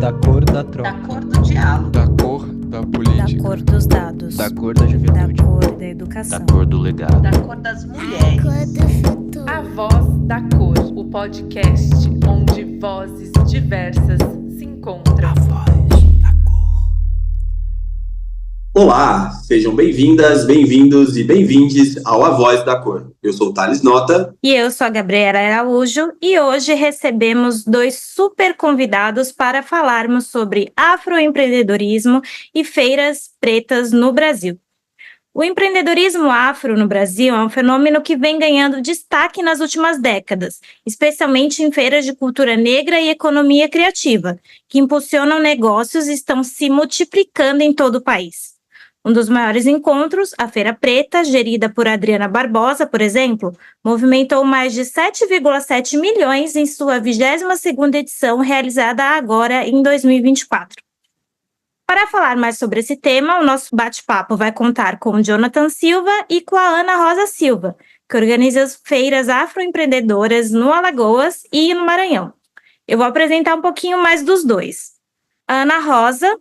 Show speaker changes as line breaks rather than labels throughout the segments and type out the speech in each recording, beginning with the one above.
Da cor da troca.
Da cor do diálogo.
Da cor da política.
Da cor dos dados.
Da cor da juventude.
Da cor da educação.
Da cor do legado.
Da cor das mulheres.
Da cor do futuro.
A Voz da Cor, o podcast onde vozes diversas se encontram.
A voz da cor.
Olá, sejam bem-vindas, bem-vindos e bem-vindes ao A Voz da Cor. Eu sou o Thales Nota.
E eu sou a Gabriela Araújo e hoje recebemos dois super convidados para falarmos sobre afroempreendedorismo e feiras pretas no Brasil. O empreendedorismo afro no Brasil é um fenômeno que vem ganhando destaque nas últimas décadas, especialmente em feiras de cultura negra e economia criativa, que impulsionam negócios e estão se multiplicando em todo o país. Um dos maiores encontros, a Feira Preta, gerida por Adriana Barbosa, por exemplo, movimentou mais de 7,7 milhões em sua 22ª edição, realizada agora em 2024. Para falar mais sobre esse tema, o nosso bate-papo vai contar com o Jonathan Silva e com a Ana Rosa Silva, que organiza as feiras afroempreendedoras no Alagoas e no Maranhão. Eu vou apresentar um pouquinho mais dos dois. A Ana Rosa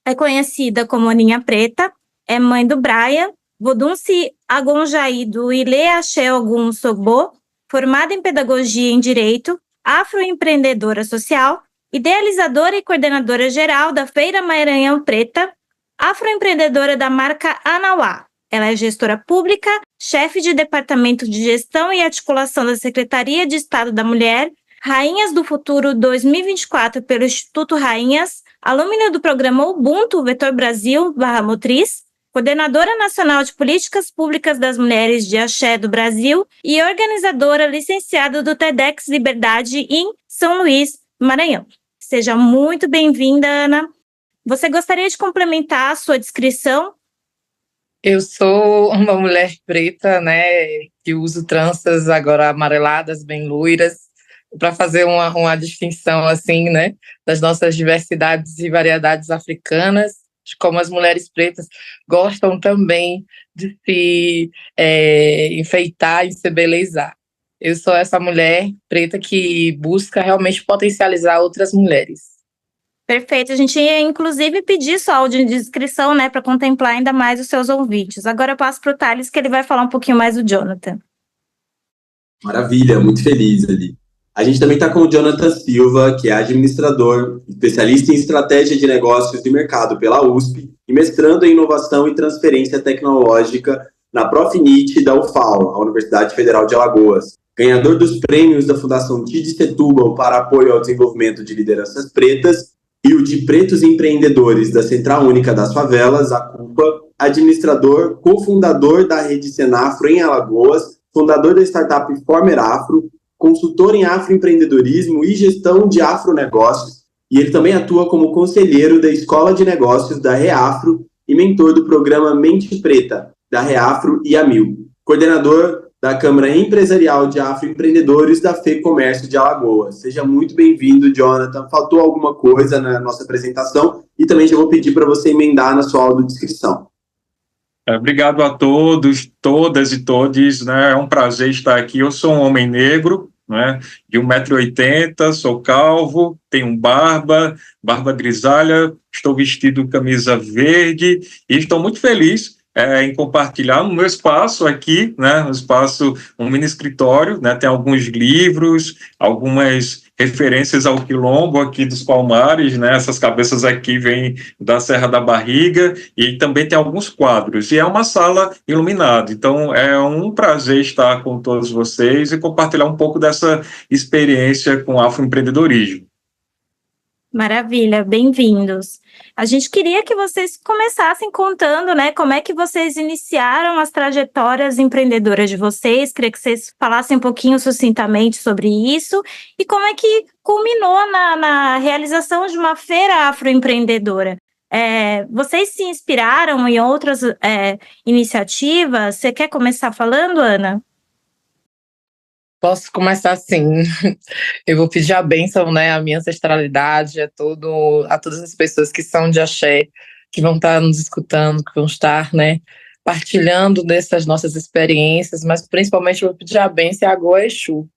é conhecida como Aninha Preta, é mãe do Brian, Vodunsi Agonjaí do Ile Axé Ogun Sogbo, formada em Pedagogia em Direito, afroempreendedora social, idealizadora e coordenadora geral da Feira Maranhão Preta, afroempreendedora da marca Anauá. Ela é gestora pública, chefe de Departamento de Gestão e Articulação da Secretaria de Estado da Mulher, Rainhas do Futuro 2024 pelo Instituto Rainhas, alumna do programa Ubuntu Vetor Brasil /Motriz, coordenadora nacional de políticas públicas das mulheres de Axé do Brasil e organizadora licenciada do TEDx Liberdade em São Luís, Maranhão. Seja muito bem-vinda, Ana. Você gostaria de complementar a sua descrição?
Eu sou uma mulher preta, né, que uso tranças agora amareladas, bem loiras, para fazer uma distinção, assim, né, das nossas diversidades e variedades africanas, de como as mulheres pretas gostam também de se enfeitar e se embelezar. Eu sou essa mulher preta que busca realmente potencializar outras mulheres.
Perfeito. A gente ia, inclusive, pedir sua áudio de descrição, né, para contemplar ainda mais os seus ouvintes. Agora eu passo para o Thales, que ele vai falar um pouquinho mais do Jonathan.
Maravilha, muito feliz ali. A gente também está com o Jonathan Silva, que é administrador, especialista em estratégia de negócios e mercado pela USP e mestrando em inovação e transferência tecnológica na Profinit da UFAL, a Universidade Federal de Alagoas. Ganhador dos prêmios da Fundação TID Setúbal para apoio ao desenvolvimento de lideranças pretas e o de Pretos Empreendedores da Central Única das Favelas, a CUPA, administrador, cofundador da Rede Senafro em Alagoas, fundador da startup Former Afro, consultor em afroempreendedorismo e gestão de afronegócios, e ele também atua como conselheiro da Escola de Negócios da Reafro e mentor do programa Mente Preta, da Reafro e Amil, coordenador da Câmara Empresarial de Afroempreendedores da FEComércio de Alagoas. Seja muito bem-vindo, Jonathan. Faltou alguma coisa na nossa apresentação e também já vou pedir para você emendar na sua audiodescrição.
Obrigado a todos, todas e todes, né? É um prazer estar aqui. Eu sou um homem negro, né? De 1,80 m, sou calvo, tenho barba grisalha, estou vestido camisa verde e estou muito feliz em compartilhar no meu espaço aqui, né, no espaço, um mini escritório, né, tem alguns livros, algumas referências ao quilombo aqui dos Palmares, né, essas cabeças aqui vêm da Serra da Barriga, e também tem alguns quadros, e é uma sala iluminada, então é um prazer estar com todos vocês e compartilhar um pouco dessa experiência com afroempreendedorismo.
Maravilha, bem-vindos. A gente queria que vocês começassem contando, né, como é que vocês iniciaram as trajetórias empreendedoras de vocês. Queria que vocês falassem um pouquinho sucintamente sobre isso e como é que culminou na realização de uma feira afroempreendedora. Vocês se inspiraram em outras iniciativas? Você quer começar falando, Ana?
Posso começar assim. Eu vou pedir a bênção, né, a minha ancestralidade, a todas as pessoas que são de axé, que vão estar nos escutando, que vão estar, né, partilhando dessas nossas experiências, mas principalmente eu vou pedir a bênção a Goa Exu,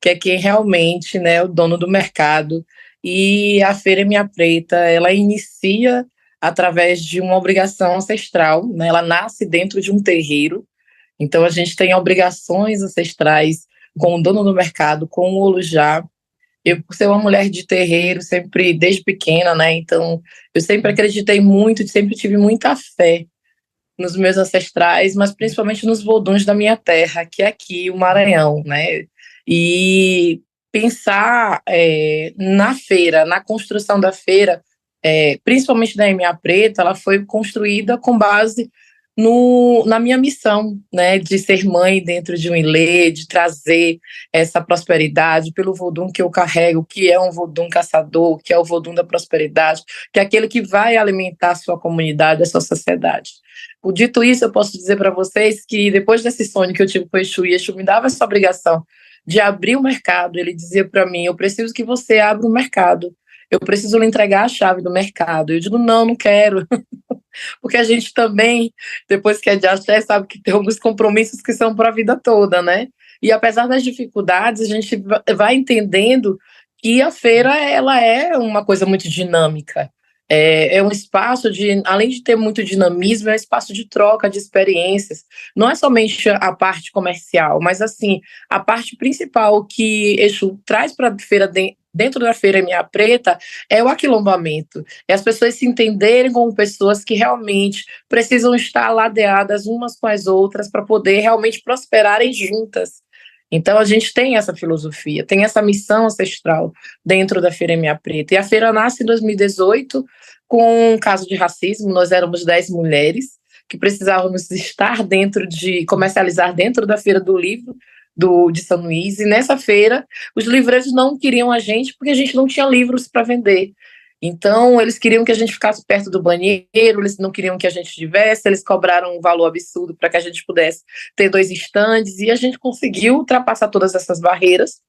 que é quem realmente, né, é o dono do mercado e a Feira Minha Preta, ela inicia através de uma obrigação ancestral, né? Ela nasce dentro de um terreiro, então a gente tem obrigações ancestrais com o dono do mercado, com o Olujá. Eu, por ser uma mulher de terreiro, sempre, desde pequena, né? Então, eu sempre acreditei muito, sempre tive muita fé nos meus ancestrais, mas principalmente nos voduns da minha terra, que é aqui, o Maranhão, né? E pensar na feira, na construção da feira, principalmente da MA Preta, ela foi construída com base na minha missão, né, de ser mãe dentro de um ilê, de trazer essa prosperidade pelo vodum que eu carrego, que é um vodum caçador, que é o vodum da prosperidade, que é aquele que vai alimentar a sua comunidade, a sua sociedade. Dito isso, eu posso dizer para vocês que depois desse sonho que eu tive com o Exu, e Exu me dava essa obrigação de abrir o mercado, ele dizia para mim, eu preciso que você abra o mercado, eu preciso lhe entregar a chave do mercado. Eu digo, não quero, porque a gente também, depois que é de axé, sabe que tem alguns compromissos que são para a vida toda, né? E apesar das dificuldades, a gente vai entendendo que a feira, ela é uma coisa muito dinâmica. É um espaço de, além de ter muito dinamismo, é um espaço de troca de experiências. Não é somente a parte comercial, mas assim, a parte principal que Exu traz para a feira dentro da Feira Minha Preta é o aquilombamento. É as pessoas se entenderem como pessoas que realmente precisam estar ladeadas umas com as outras para poder realmente prosperarem juntas. Então, a gente tem essa filosofia, tem essa missão ancestral dentro da Feira Minha Preta. E a feira nasce em 2018 com um caso de racismo. Nós éramos 10 mulheres que precisávamos estar comercializar dentro da Feira do Livro de São Luís. E nessa feira, os livreiros não queriam a gente porque a gente não tinha livros para vender. Então, eles queriam que a gente ficasse perto do banheiro, eles não queriam que a gente tivesse, eles cobraram um valor absurdo para que a gente pudesse ter 2 estandes, e a gente conseguiu ultrapassar todas essas barreiras.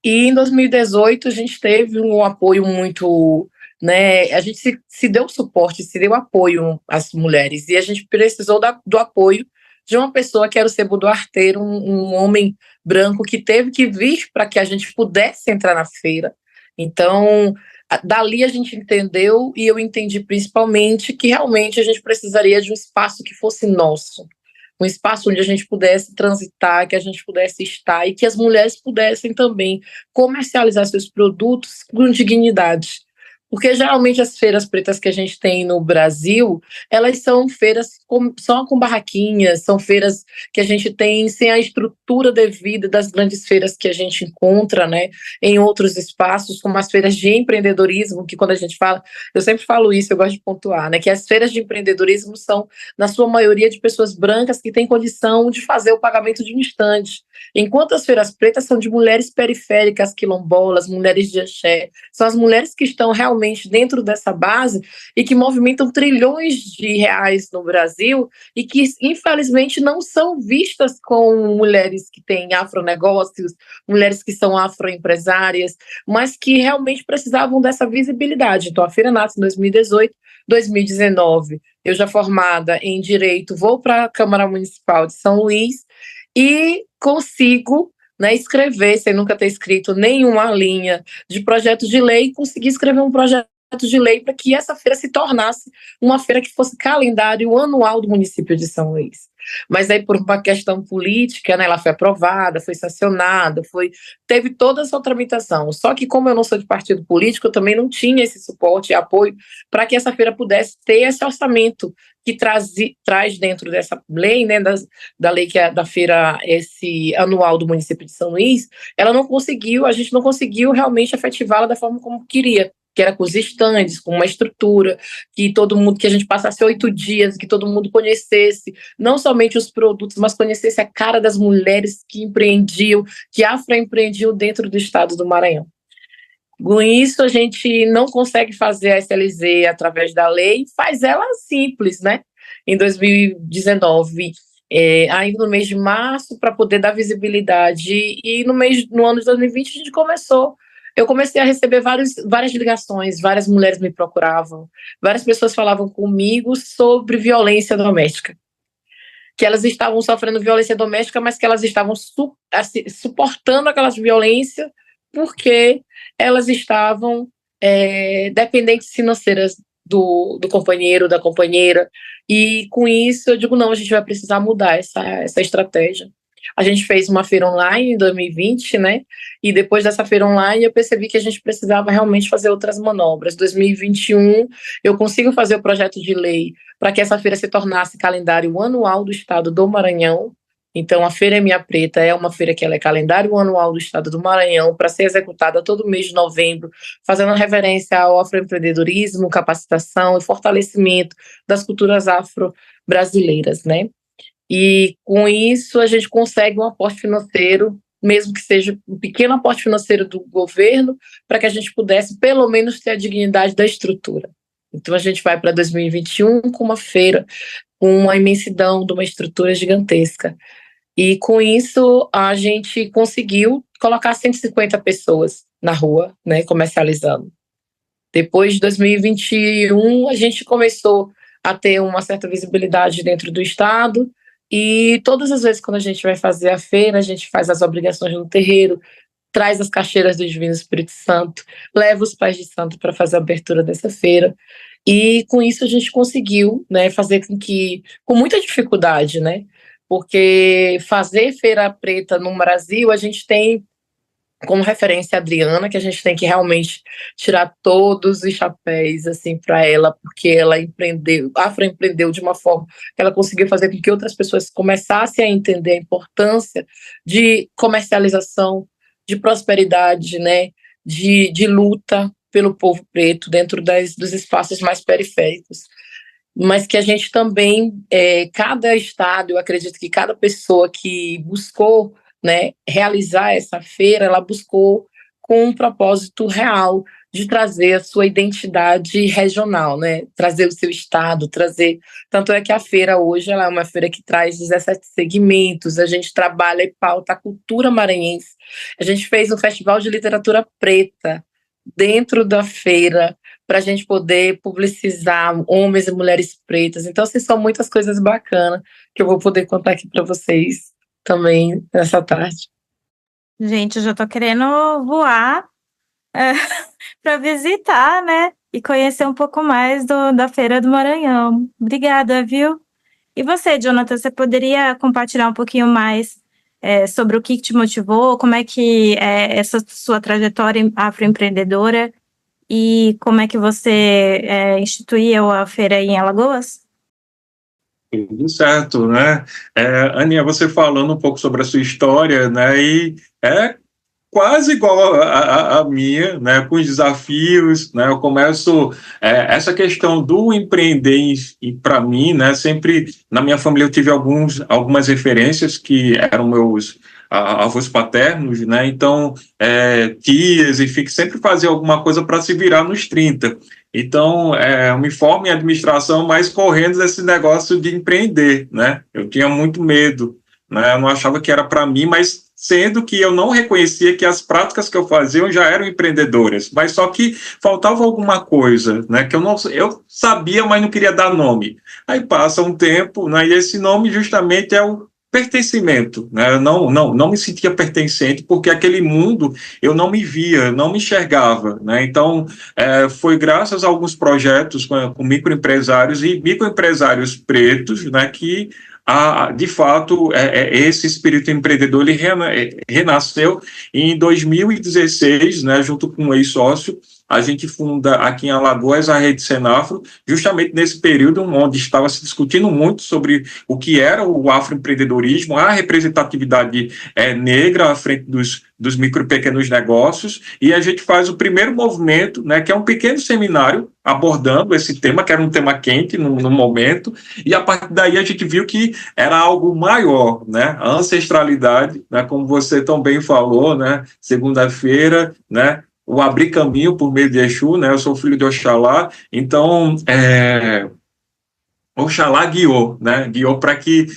E em 2018, a gente teve um apoio muito, né, a gente se deu suporte, se deu apoio às mulheres, e a gente precisou do apoio de uma pessoa que era o Sebo Duarteiro, um homem branco que teve que vir para que a gente pudesse entrar na feira. Então, dali a gente entendeu, e eu entendi principalmente que realmente a gente precisaria de um espaço que fosse nosso, um espaço onde a gente pudesse transitar, que a gente pudesse estar e que as mulheres pudessem também comercializar seus produtos com dignidade. Porque geralmente as feiras pretas que a gente tem no Brasil, elas são feiras só com barraquinhas, são feiras que a gente tem sem a estrutura devida das grandes feiras que a gente encontra, né, em outros espaços, como as feiras de empreendedorismo, que quando a gente fala, eu sempre falo isso, eu gosto de pontuar, né, que as feiras de empreendedorismo são, na sua maioria, de pessoas brancas que têm condição de fazer o pagamento de um estande, enquanto as feiras pretas são de mulheres periféricas, quilombolas, mulheres de axé, são as mulheres que estão realmente dentro dessa base e que movimentam trilhões de reais no Brasil e que, infelizmente, não são vistas como mulheres que têm afronegócios, mulheres que são afroempresárias, mas que realmente precisavam dessa visibilidade. Então, a feira nasce em 2018, 2019, eu já formada em Direito, vou para a Câmara Municipal de São Luís e consigo, né, escrever, sem nunca ter escrito nenhuma linha de projeto de lei, conseguir escrever um projeto de lei para que essa feira se tornasse uma feira que fosse calendário anual do município de São Luís. Mas aí, por uma questão política, né, ela foi aprovada, foi sancionada, teve toda essa tramitação. Só que, como eu não sou de partido político, eu também não tinha esse suporte e apoio para que essa feira pudesse ter esse orçamento que traz dentro dessa lei, né, da lei que é da feira esse anual do município de São Luís, a gente não conseguiu realmente efetivá-la da forma como queria, que era com os estandes, com uma estrutura, que a gente passasse 8 dias, que todo mundo conhecesse, não somente os produtos, mas conhecesse a cara das mulheres que empreendiam, que afroempreendiam dentro do estado do Maranhão. Com isso, a gente não consegue fazer a SLZ através da lei, faz ela simples, né? Em 2019, ainda no mês de março, para poder dar visibilidade, e no ano de 2020 eu comecei a receber várias ligações, várias mulheres me procuravam, várias pessoas falavam comigo sobre violência doméstica, que elas estavam sofrendo violência doméstica, mas que elas estavam suportando aquelas violências porque elas estavam dependentes financeiras do companheiro, da companheira, e com isso eu digo, não, a gente vai precisar mudar essa estratégia. A gente fez uma feira online em 2020, né? E depois dessa feira online eu percebi que a gente precisava realmente fazer outras manobras. Em 2021 eu consigo fazer o projeto de lei para que essa feira se tornasse calendário anual do estado do Maranhão. Então a Feira Minha Preta é uma feira que ela é calendário anual do estado do Maranhão, para ser executada todo mês de novembro, fazendo referência ao afroempreendedorismo, capacitação e fortalecimento das culturas afro-brasileiras, né? E com isso a gente consegue um aporte financeiro, mesmo que seja um pequeno aporte financeiro do governo, para que a gente pudesse pelo menos ter a dignidade da estrutura. Então a gente vai para 2021 com uma feira, com uma imensidão de uma estrutura gigantesca. E com isso a gente conseguiu colocar 150 pessoas na rua, né, comercializando. Depois de 2021 a gente começou a ter uma certa visibilidade dentro do estado. E todas as vezes quando a gente vai fazer a feira, a gente faz as obrigações no terreiro, traz as caixeiras do Divino Espírito Santo, leva os pais de santo para fazer a abertura dessa feira. E com isso a gente conseguiu, né, fazer com muita dificuldade, né? Porque fazer feira preta no Brasil, a gente tem como referência a Adriana, que a gente tem que realmente tirar todos os chapéus assim para ela, porque ela afroempreendeu de uma forma que ela conseguiu fazer com que outras pessoas começassem a entender a importância de comercialização, de prosperidade, né, de luta pelo povo preto dentro dos espaços mais periféricos. Mas que a gente também, cada estado, eu acredito que cada pessoa que buscou, né, realizar essa feira, ela buscou com um propósito real de trazer a sua identidade regional, né, trazer o seu estado, tanto é que a feira hoje ela é uma feira que traz 17 segmentos, a gente trabalha e pauta a cultura maranhense, a gente fez um festival de literatura preta dentro da feira, para a gente poder publicizar homens e mulheres pretas. Então, assim, são muitas coisas bacanas que eu vou poder contar aqui para vocês também nessa tarde.
Gente, eu já tô querendo voar para visitar, né? E conhecer um pouco mais da Feira do Maranhão. Obrigada, viu? E você, Jonathan, você poderia compartilhar um pouquinho mais sobre o que te motivou, como é que é essa sua trajetória afroempreendedora e como é que você instituiu a feira aí em Alagoas?
Tudo certo, né? Aninha, você falando um pouco sobre a sua história, né? E é quase igual a minha, né? Com os desafios, né? Eu começo essa questão do empreender e para mim, né? Sempre na minha família eu tive algumas referências que eram meus avós paternos, né? Então tias, enfim, que sempre fazia alguma coisa para se virar nos 30. Então, eu me formo em administração, mas correndo desse negócio de empreender, né? Eu tinha muito medo, né? Eu não achava que era para mim, mas sendo que eu não reconhecia que as práticas que eu fazia já eram empreendedoras, mas só que faltava alguma coisa, né? Que eu sabia, mas não queria dar nome. Aí passa um tempo, né? E esse nome justamente é o pertencimento, né? Eu não me sentia pertencente porque aquele mundo eu não me via, não me enxergava, né? Então foi graças a alguns projetos com microempresários e microempresários pretos, né, que de fato esse espírito empreendedor ele renasceu em 2016, né, junto com um ex-sócio. A gente funda aqui em Alagoas a Rede Senafro, justamente nesse período onde estava se discutindo muito sobre o que era o afroempreendedorismo, a representatividade negra à frente dos micro e pequenos negócios, e a gente faz o primeiro movimento, né, que é um pequeno seminário abordando esse tema, que era um tema quente no momento, e a partir daí a gente viu que era algo maior, né, a ancestralidade, né, como você também falou, né, segunda-feira, né, o abrir caminho por meio de Exu, né? Eu sou filho de Oxalá, então Oxalá guiou, né? Guiou para que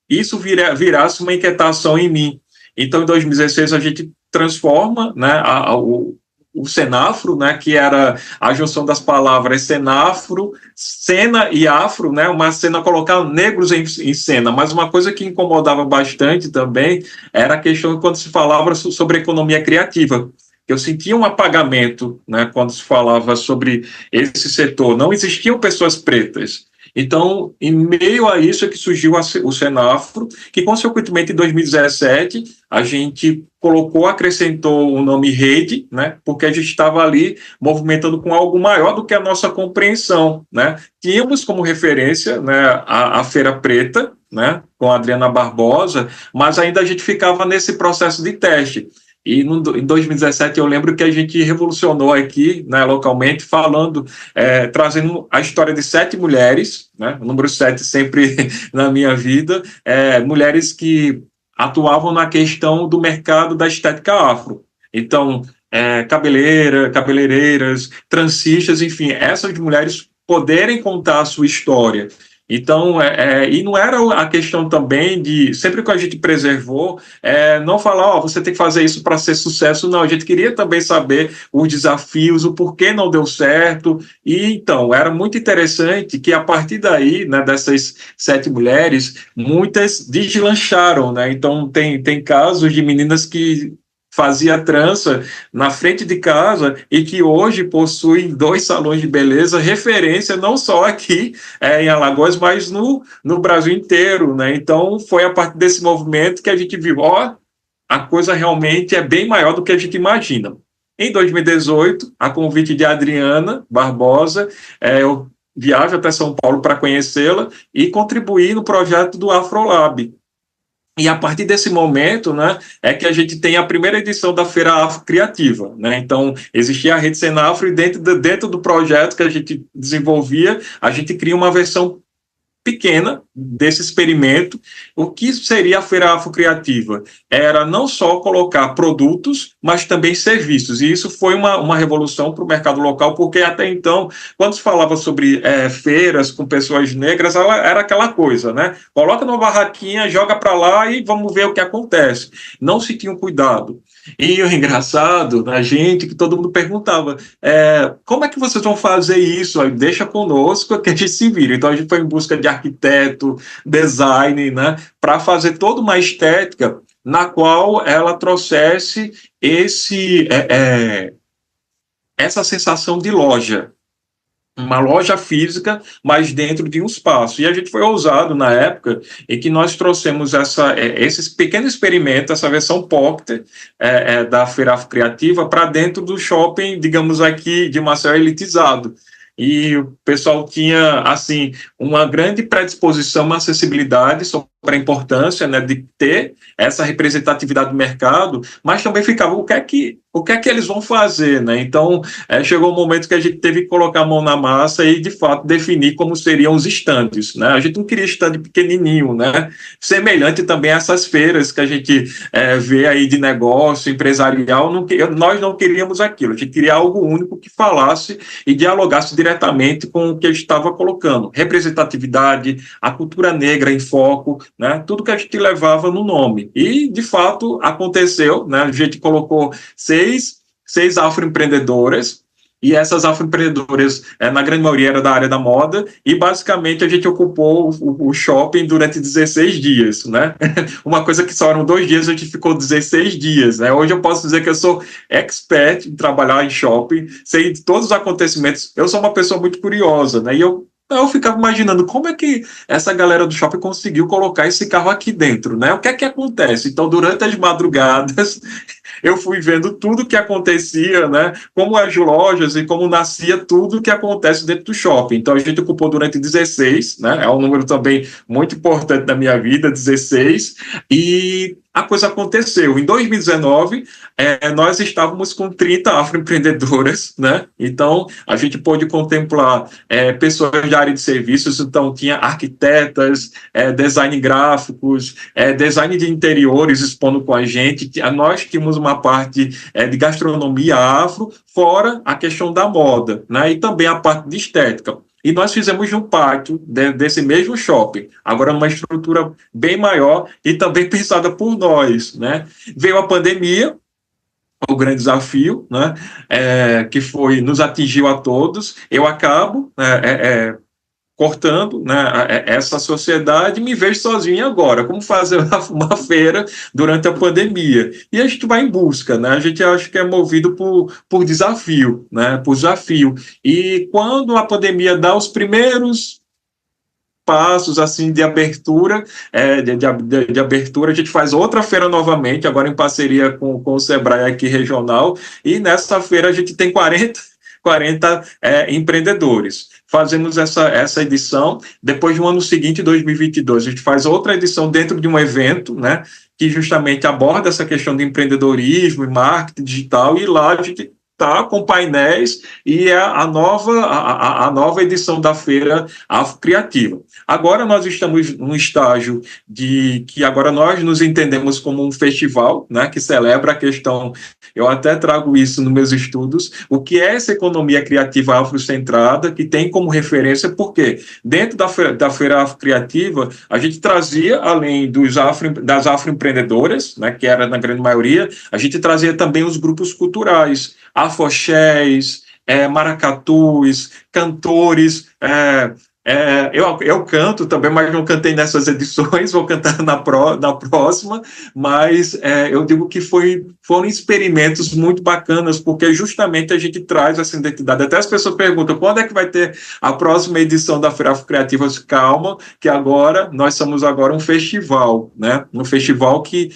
isso virasse uma inquietação em mim. Então, em 2016, a gente transforma, né, o o Senafro, né, que era a junção das palavras Senafro, cena e afro, né, uma cena colocar negros em cena, mas uma coisa que incomodava bastante também era a questão quando se falava sobre economia criativa. Eu sentia um apagamento, né, quando se falava sobre esse setor. Não existiam pessoas pretas. Então, em meio a isso é que surgiu o Senafro, que, consequentemente, em 2017, a gente acrescentou o nome rede, né, porque a gente estava ali movimentando com algo maior do que a nossa compreensão, né. Tínhamos como referência, né, a Feira Preta, né, com a Adriana Barbosa, mas ainda a gente ficava nesse processo de teste. E em 2017 eu lembro que a gente revolucionou aqui, né, localmente, trazendo a história de 7 mulheres, né, o número 7 sempre na minha vida, mulheres que atuavam na questão do mercado da estética afro. Então, cabeleireiras, transistas, enfim, essas mulheres poderem contar a sua história. Então, e não era a questão também de, sempre que a gente preservou, não falar, você tem que fazer isso para ser sucesso, não, a gente queria também saber os desafios, o porquê não deu certo, e então, era muito interessante que a partir daí, né, dessas 7 mulheres, muitas deslancharam, né, então tem casos de meninas que fazia trança na frente de casa e que hoje possuem 2 salões de beleza, referência não só aqui em Alagoas, mas no Brasil inteiro, né? Então, foi a partir desse movimento que a gente viu, a coisa realmente é bem maior do que a gente imagina. Em 2018, a convite de Adriana Barbosa, eu viajo até São Paulo para conhecê-la e contribuir no projeto do Afrolab. E a partir desse momento, né, é que a gente tem a primeira edição da Feira Afro Criativa, né? Então, existia a Rede Senafro e dentro do projeto que a gente desenvolvia, a gente cria uma versão pequena desse experimento. O que seria a Feira Afro Criativa? Era não só colocar produtos, mas também serviços, e isso foi uma revolução para o mercado local, porque até então, quando se falava sobre feiras com pessoas negras, era aquela coisa, né? Coloca numa barraquinha, joga para lá e vamos ver o que acontece. Não se tinha um cuidado. E o engraçado da gente, que todo mundo perguntava, como é que vocês vão fazer isso? Aí, deixa conosco que a gente se vira. Então, a gente foi em busca de arquiteto, design, né, para fazer toda uma estética na qual ela trouxesse essa sensação de loja. Uma loja física, mas dentro de um espaço. E a gente foi ousado na época em que nós trouxemos esse pequeno experimento, essa versão pocket da Feira Afro Criativa para dentro do shopping, digamos aqui, de Maceió elitizado. E o pessoal tinha, assim, uma grande predisposição, uma acessibilidade sobre a importância, né, de ter essa representatividade do mercado, mas também ficava o que é que eles vão fazer, né? Então, chegou o momento que a gente teve que colocar a mão na massa e, de fato, definir como seriam os estandes, né? A gente não queria estande pequenininho, né? Semelhante também a essas feiras que a gente vê aí de negócio empresarial, nós não queríamos aquilo, a gente queria algo único que falasse e dialogasse diretamente com o que a gente estava colocando. Representatividade, a cultura negra em foco, né? Tudo que a gente levava no nome. E, de fato, aconteceu, né? A gente colocou seis afroempreendedoras, e essas afroempreendedoras, na grande maioria, era da área da moda, e basicamente a gente ocupou o shopping durante 16 dias, né? Uma coisa que só eram 2 dias, a gente ficou 16 dias, né? Hoje eu posso dizer que eu sou expert em trabalhar em shopping, sei de todos os acontecimentos, eu sou uma pessoa muito curiosa, né? E eu ficava imaginando como é que essa galera do shopping conseguiu colocar esse carro aqui dentro, né? O que é que acontece? Então, durante as madrugadas, eu fui vendo tudo que acontecia, né? Como as lojas e como nascia tudo que acontece dentro do shopping. Então, a gente ocupou durante 16, né? É um número também muito importante da minha vida, 16, e a coisa aconteceu. Em 2019, nós estávamos com 30 afroempreendedoras, né? Então, a gente pôde contemplar pessoas da área de serviços, então tinha arquitetas, design gráficos, design de interiores expondo com a gente. Nós tínhamos uma parte de gastronomia afro, fora a questão da moda, né? E também a parte de estética. E nós fizemos um pátio desse mesmo shopping, agora numa estrutura bem maior e também pensada por nós, né? Veio a pandemia, o grande desafio, né, que nos atingiu a todos. Eu acabo cortando, né, essa sociedade e me vejo sozinho agora. Como fazer uma feira durante a pandemia? E a gente vai em busca, né? A gente acha que é movido por desafio, né? Por desafio. E quando a pandemia dá os primeiros passos assim de abertura, de abertura, a gente faz outra feira novamente, agora em parceria com o Sebrae aqui regional, e nessa feira a gente tem 40 empreendedores. Fazemos essa edição, depois no ano seguinte, 2022, a gente faz outra edição dentro de um evento, né, que justamente aborda essa questão de empreendedorismo e marketing digital, e lá a gente está com painéis e é a nova edição da Feira Afrocriativa. Agora nós estamos num estágio de que agora nós nos entendemos como um festival, né, que celebra a questão, eu até trago isso nos meus estudos, o que é essa economia criativa afrocentrada, que tem como referência, porque dentro da Feira Afrocriativa, a gente trazia, além das afroempreendedoras, né, que era na grande maioria, a gente trazia também os grupos culturais, afoxés, maracatus, cantores. Eu canto também, mas não cantei nessas edições, vou cantar na próxima, mas eu digo que foram experimentos muito bacanas, porque justamente a gente traz essa identidade. Até as pessoas perguntam, quando é que vai ter a próxima edição da Feira Afrocriativa? Calma, que agora nós somos agora um festival, né? Um festival que,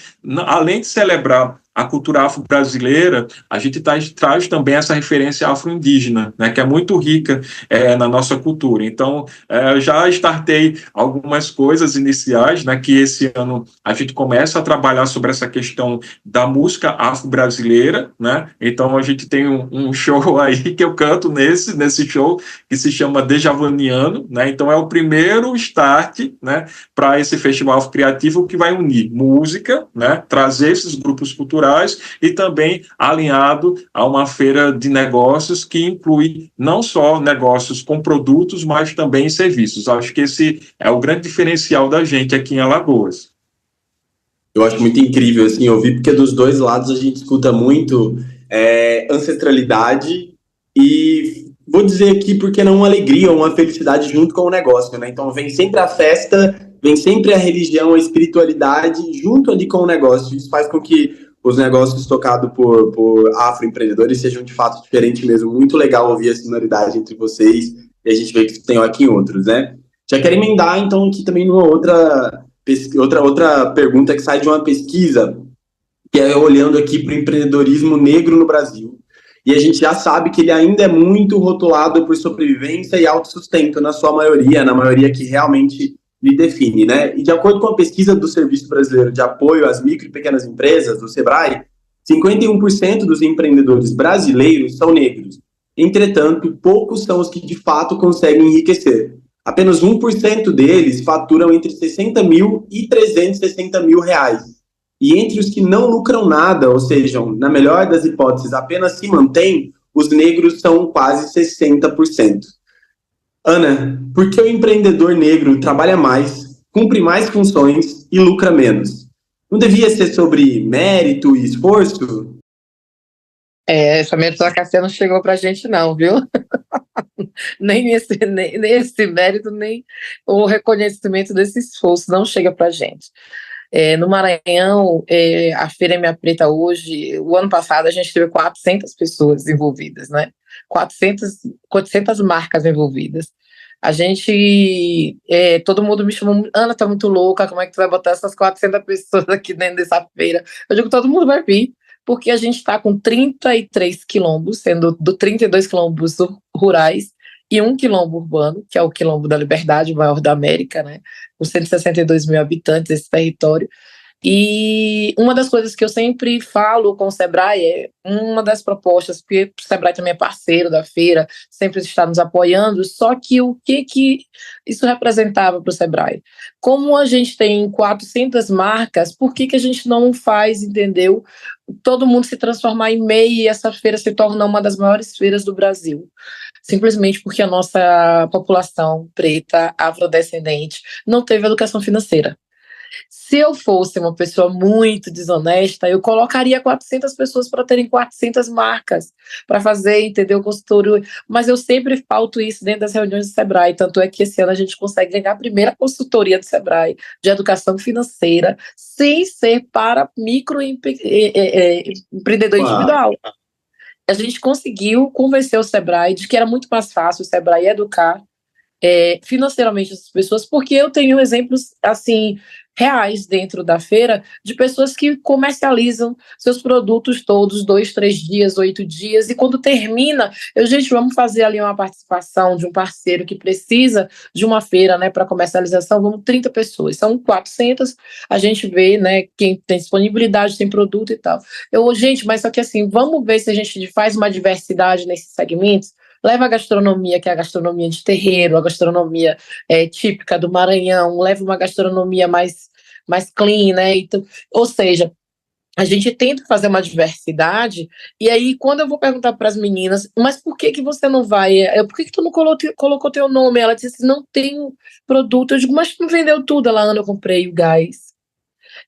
além de celebrar a cultura afro-brasileira, a gente traz também essa referência afro-indígena, né, que é muito rica na nossa cultura. Então, já startei algumas coisas iniciais, né, que esse ano a gente começa a trabalhar sobre essa questão da música afro-brasileira, né? Então, a gente tem um show aí que eu canto nesse show, que se chama Dejavaniano, né? Então, é o primeiro start, né, para esse festival afro-criativo, que vai unir música, né, trazer esses grupos culturais e também alinhado a uma feira de negócios que inclui não só negócios com produtos, mas também serviços. Acho que esse é o grande diferencial da gente aqui em Alagoas.
Eu acho muito incrível, assim, ouvir, porque dos dois lados a gente escuta muito ancestralidade e, vou dizer aqui, porque não uma alegria, uma felicidade junto com o negócio, né? Então vem sempre a festa, vem sempre a religião, a espiritualidade junto ali com o negócio. Isso faz com que os negócios tocados por afroempreendedores sejam de fato diferentes mesmo. Muito legal ouvir a sonoridade entre vocês e a gente vê que tem aqui em outros, né? Já quero emendar, então, aqui também numa outra pergunta que sai de uma pesquisa, que é olhando aqui para o empreendedorismo negro no Brasil. E a gente já sabe que ele ainda é muito rotulado por sobrevivência e autossustento, na sua maioria, na maioria que realmente lhe define, né? E de acordo com a pesquisa do Serviço Brasileiro de Apoio às Micro e Pequenas Empresas, do Sebrae, 51% dos empreendedores brasileiros são negros. Entretanto, poucos são os que de fato conseguem enriquecer. Apenas 1% deles faturam entre 60 mil e 360 mil reais. E entre os que não lucram nada, ou seja, na melhor das hipóteses, apenas se mantêm, os negros são quase 60%. Ana, por que o empreendedor negro trabalha mais, cumpre mais funções e lucra menos? Não devia ser sobre mérito e esforço?
Essa meritocracia não chegou pra gente não, viu? nem esse mérito, nem o reconhecimento desse esforço não chega pra gente. No Maranhão, a Feira Minha Preta hoje, o ano passado a gente teve 400 pessoas envolvidas, né? 400 marcas envolvidas. A gente, todo mundo me chamou, Ana, tá muito louca, como é que tu vai botar essas 400 pessoas aqui dentro dessa feira? Eu digo, todo mundo vai vir, porque a gente está com 33 quilombos, sendo 32 quilombos rurais e um quilombo urbano, que é o Quilombo da Liberdade, o maior da América, né? Com 162 mil habitantes, esse território. E uma das coisas que eu sempre falo com o Sebrae uma das propostas, porque o Sebrae também é parceiro da feira, sempre está nos apoiando, só que o que isso representava para o Sebrae? Como a gente tem 400 marcas, por que a gente não faz, entendeu? Todo mundo se transformar em MEI e essa feira se torna uma das maiores feiras do Brasil. Simplesmente porque a nossa população preta, afrodescendente, não teve educação financeira. Se eu fosse uma pessoa muito desonesta, eu colocaria 400 pessoas para terem 400 marcas, para fazer, entendeu, consultoria. Mas eu sempre pauto isso dentro das reuniões do Sebrae, tanto é que esse ano a gente consegue ganhar a primeira consultoria do Sebrae de educação financeira, sem ser para microempreendedor individual. A gente conseguiu convencer o Sebrae de que era muito mais fácil o Sebrae educar financeiramente as pessoas, porque eu tenho exemplos, assim, reais dentro da feira, de pessoas que comercializam seus produtos todos, 2, 3 dias, 8 dias, e quando termina, gente, vamos fazer ali uma participação de um parceiro que precisa de uma feira, né, para comercialização, vamos 30 pessoas, são 400, a gente vê, né, quem tem disponibilidade, tem produto e tal. Gente, mas só que assim, vamos ver se a gente faz uma diversidade nesses segmentos. Leva a gastronomia, que é a gastronomia de terreiro, a gastronomia típica do Maranhão, leva uma gastronomia mais clean, né? Então, ou seja, a gente tenta fazer uma diversidade, e aí quando eu vou perguntar para as meninas, mas por que você não vai? Por que tu não colocou teu nome? Ela disse assim, não tenho produto. Eu digo, mas tu não vendeu tudo? Ela, Ana, eu comprei o gás.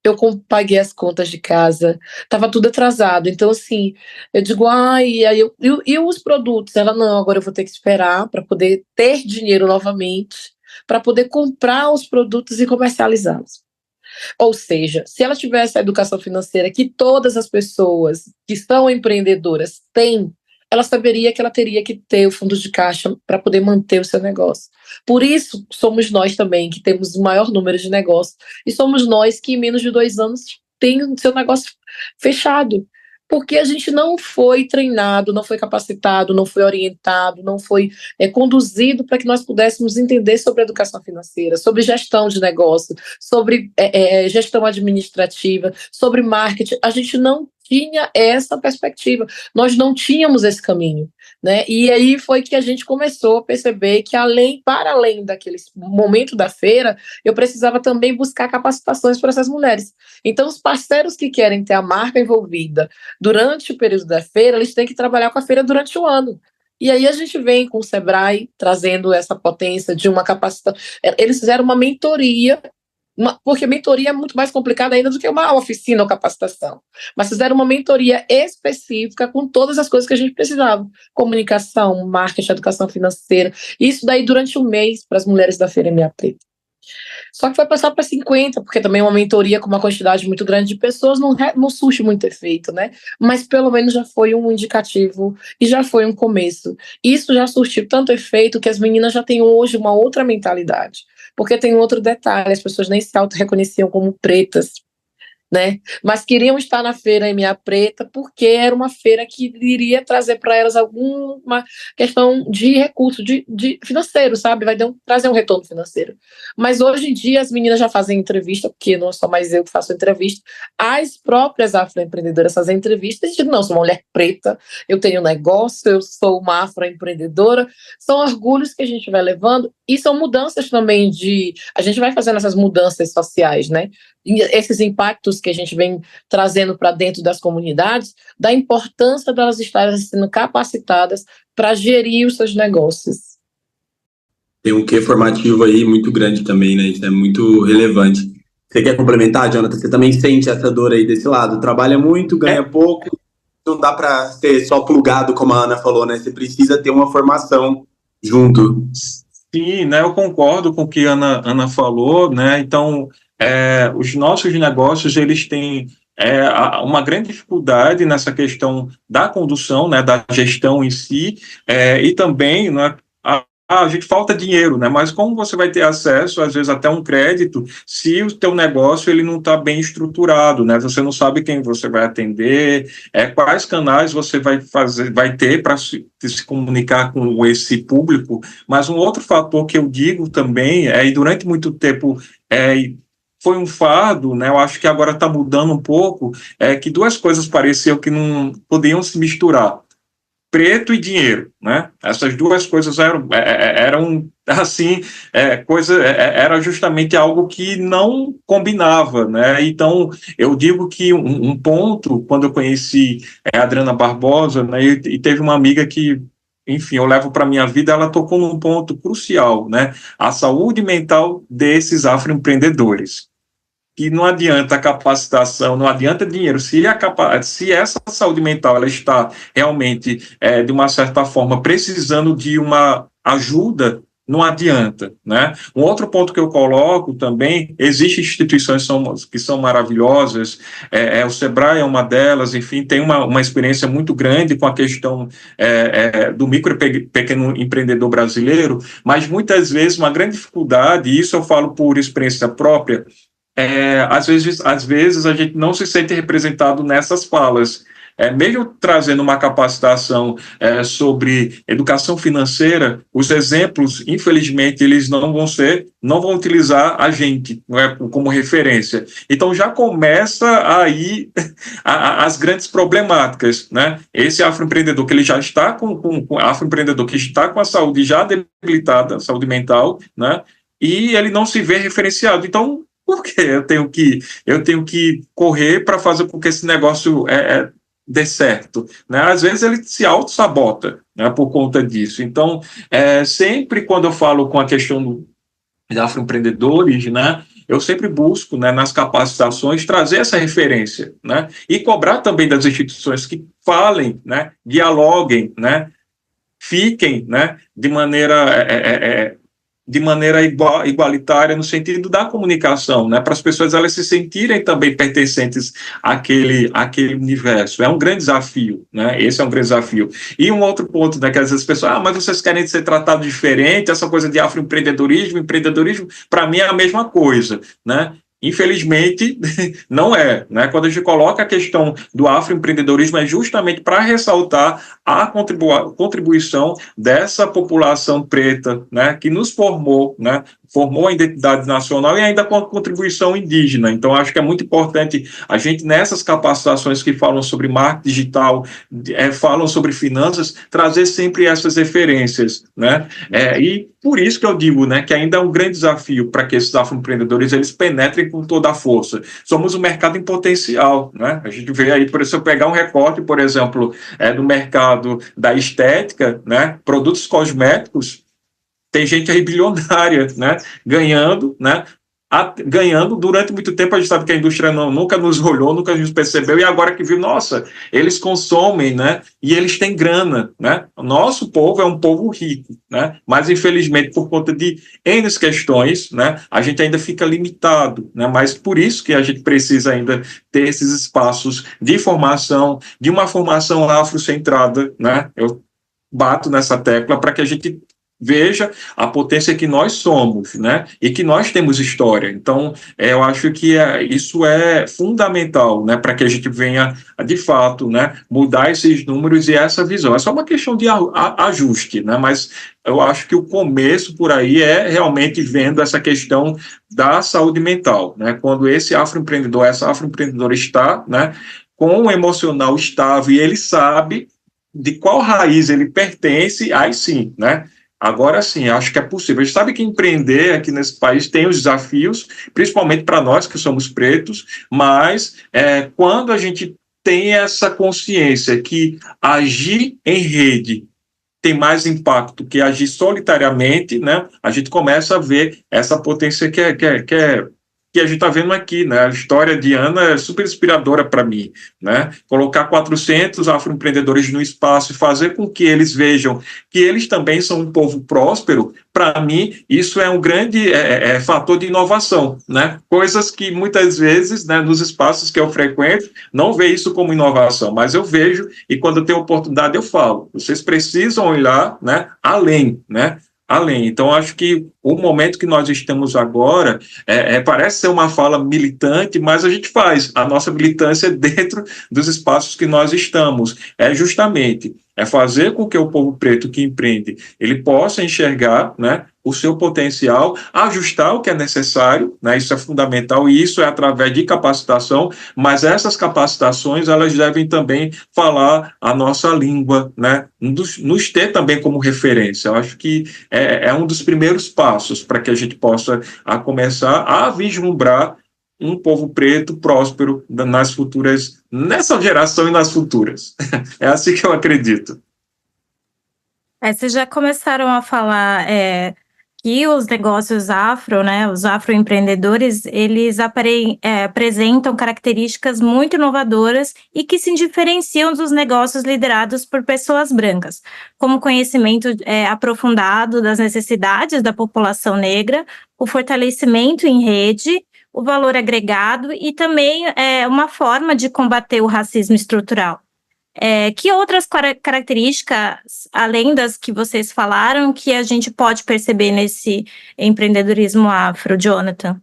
Eu paguei as contas de casa, estava tudo atrasado. Então, assim, eu digo, e os produtos? Ela, não, agora eu vou ter que esperar para poder ter dinheiro novamente, para poder comprar os produtos e comercializá-los. Ou seja, se ela tivesse a educação financeira que todas as pessoas que são empreendedoras têm, ela saberia que ela teria que ter o fundo de caixa para poder manter o seu negócio. Por isso, somos nós também que temos o maior número de negócios, e somos nós que em menos de 2 anos tem o seu negócio fechado, porque a gente não foi treinado, não foi capacitado, não foi orientado, não foi conduzido para que nós pudéssemos entender sobre educação financeira, sobre gestão de negócio, sobre gestão administrativa, sobre marketing. A gente não tinha essa perspectiva, nós não tínhamos esse caminho, né? E aí foi que a gente começou a perceber que para além daquele momento da feira, eu precisava também buscar capacitações para essas mulheres. Então, os parceiros que querem ter a marca envolvida durante o período da feira, eles têm que trabalhar com a feira durante o ano. E aí a gente vem com o Sebrae trazendo essa potência de uma capacitação. Eles fizeram uma mentoria, porque mentoria é muito mais complicada ainda do que uma oficina ou capacitação. Mas fizeram uma mentoria específica com todas as coisas que a gente precisava. Comunicação, marketing, educação financeira. Isso daí durante um mês para as mulheres da Feira MA Preta. Só que foi passar para 50, porque também uma mentoria com uma quantidade muito grande de pessoas não surte muito efeito, né? Mas pelo menos já foi um indicativo e já foi um começo. Isso já surtiu tanto efeito que as meninas já têm hoje uma outra mentalidade. Porque tem outro detalhe, as pessoas nem se auto-reconheciam como pretas, né? Mas queriam estar na feira MA Preta porque era uma feira que iria trazer para elas alguma questão de recurso de financeiro, sabe? Trazer um retorno financeiro. Mas hoje em dia as meninas já fazem entrevista, porque não é só mais eu que faço entrevista, as próprias afroempreendedoras fazem entrevistas e dizem, não, sou uma mulher preta, eu tenho um negócio, eu sou uma afroempreendedora. São orgulhos que a gente vai levando e são mudanças também a gente vai fazendo essas mudanças sociais, né? E esses impactos que a gente vem trazendo para dentro das comunidades, da importância delas estarem sendo capacitadas para gerir os seus negócios.
Tem um quê formativo aí muito grande também, né? Isso é muito relevante. Você quer complementar, Jonathan? Você também sente essa dor aí desse lado? Trabalha muito, ganha pouco, não dá para ser só plugado, como a Ana falou, né? Você precisa ter uma formação junto.
Sim, né? Eu concordo com o que a Ana falou, né? Então, os nossos negócios, eles têm uma grande dificuldade nessa questão da condução, né, da gestão em si, e também, né, a gente falta dinheiro, né? Mas como você vai ter acesso, às vezes, até um crédito, se o teu negócio ele não está bem estruturado, né? Você não sabe quem você vai atender, quais canais você vai ter para se comunicar com esse público. Mas um outro fator que eu digo também, e durante muito tempo foi um fardo, né? Eu acho que agora está mudando um pouco, que duas coisas pareciam que não podiam se misturar. Preto e dinheiro, né? Essas duas coisas eram assim, era justamente algo que não combinava, né? Então, eu digo que um ponto, quando eu conheci a Adriana Barbosa, né, e teve uma amiga que, enfim, eu levo para a minha vida, ela tocou num ponto crucial, né? A saúde mental desses afroempreendedores. que não adianta a capacitação, não adianta dinheiro, se essa saúde mental ela está realmente, de uma certa forma, precisando de uma ajuda, não adianta, né? Um outro ponto que eu coloco também, existem instituições que são maravilhosas, o Sebrae é uma delas, enfim, tem uma experiência muito grande com a questão do micro e pequeno empreendedor brasileiro, mas muitas vezes uma grande dificuldade, e isso eu falo por experiência própria, às vezes a gente não se sente representado nessas falas. Mesmo trazendo uma capacitação sobre educação financeira, os exemplos, infelizmente, eles não vão utilizar a gente, não é, como referência. Então já começa aí as grandes problemáticas, né? Esse afroempreendedor que ele já está com afroempreendedor que está com a saúde já debilitada, saúde mental, né? E ele não se vê referenciado. Então, por que eu tenho que correr para fazer com que esse negócio dê certo, né? Às vezes ele se auto-sabota, né, por conta disso. Então, sempre quando eu falo com a questão de afroempreendedores, né, eu sempre busco, né, nas capacitações, trazer essa referência, né, e cobrar também das instituições que falem, né, dialoguem, né, fiquem, né, de maneira igualitária no sentido da comunicação, né, para as pessoas elas se sentirem também pertencentes àquele universo. É um grande desafio, né, esse é um grande desafio. E um outro ponto, né, que às vezes as pessoas, mas vocês querem ser tratados diferente, essa coisa de empreendedorismo, para mim é a mesma coisa, né. Infelizmente, não é, né? Quando a gente coloca a questão do afroempreendedorismo é justamente para ressaltar a contribuição dessa população preta, né, que nos formou, né, formou a identidade nacional e ainda com a contribuição indígena. Então, acho que é muito importante a gente, nessas capacitações que falam sobre marketing digital, falam sobre finanças, trazer sempre essas referências, né? E por isso que eu digo, né, que ainda é um grande desafio para que esses afroempreendedores eles penetrem com toda a força. Somos um mercado em potencial, né? A gente vê aí, por isso, eu pegar um recorte, por exemplo, do mercado da estética, né, produtos cosméticos, tem gente aí bilionária, né, ganhando, né, ganhando durante muito tempo. A gente sabe que a indústria nunca nos olhou, nunca nos percebeu, e agora que viu, nossa, eles consomem, né, e eles têm grana, né, o nosso povo é um povo rico, né, mas infelizmente por conta de N questões, né, a gente ainda fica limitado, né, mas por isso que a gente precisa ainda ter esses espaços de formação, de uma formação afrocentrada, né, eu bato nessa tecla para que a gente veja a potência que nós somos, né? E que nós temos história. Então, eu acho que isso é fundamental, né? Para que a gente venha, de fato, né? Mudar esses números e essa visão. É só uma questão de ajuste, né? Mas eu acho que o começo por aí é realmente vendo essa questão da saúde mental, né? Quando esse afroempreendedor, essa afroempreendedora está, né? Com o emocional estável e ele sabe de qual raiz ele pertence, aí sim, né? Agora sim, acho que é possível. A gente sabe que empreender aqui nesse país tem os desafios, principalmente para nós que somos pretos, mas quando a gente tem essa consciência que agir em rede tem mais impacto que agir solitariamente, né, a gente começa a ver essa potência que a gente está vendo aqui, né? A história de Ana é super inspiradora para mim, né? Colocar 400 afroempreendedores no espaço e fazer com que eles vejam que eles também são um povo próspero, para mim, isso é um grande fator de inovação, né? Coisas que muitas vezes, né, nos espaços que eu frequento, não vê isso como inovação, mas eu vejo e quando eu tenho oportunidade eu falo. Vocês precisam olhar, né, além, né? Além. Então, acho que o momento que nós estamos agora parece ser uma fala militante, mas a gente faz a nossa militância dentro dos espaços que nós estamos. Justamente fazer com que o povo preto que empreende ele possa enxergar, né, o seu potencial, ajustar o que é necessário, né, isso é fundamental e isso é através de capacitação, mas essas capacitações elas devem também falar a nossa língua, né, nos ter também como referência. Eu acho que é um dos primeiros passos para que a gente possa começar a vislumbrar um povo preto próspero nessa geração e nas futuras. É assim que eu acredito.
Vocês já começaram a falar que os negócios afro, né, os afroempreendedores, eles apresentam características muito inovadoras e que se diferenciam dos negócios liderados por pessoas brancas, como conhecimento aprofundado das necessidades da população negra, o fortalecimento em rede, o valor agregado e também uma forma de combater o racismo estrutural. Que outras características, além das que vocês falaram, que a gente pode perceber nesse empreendedorismo afro, Jonathan?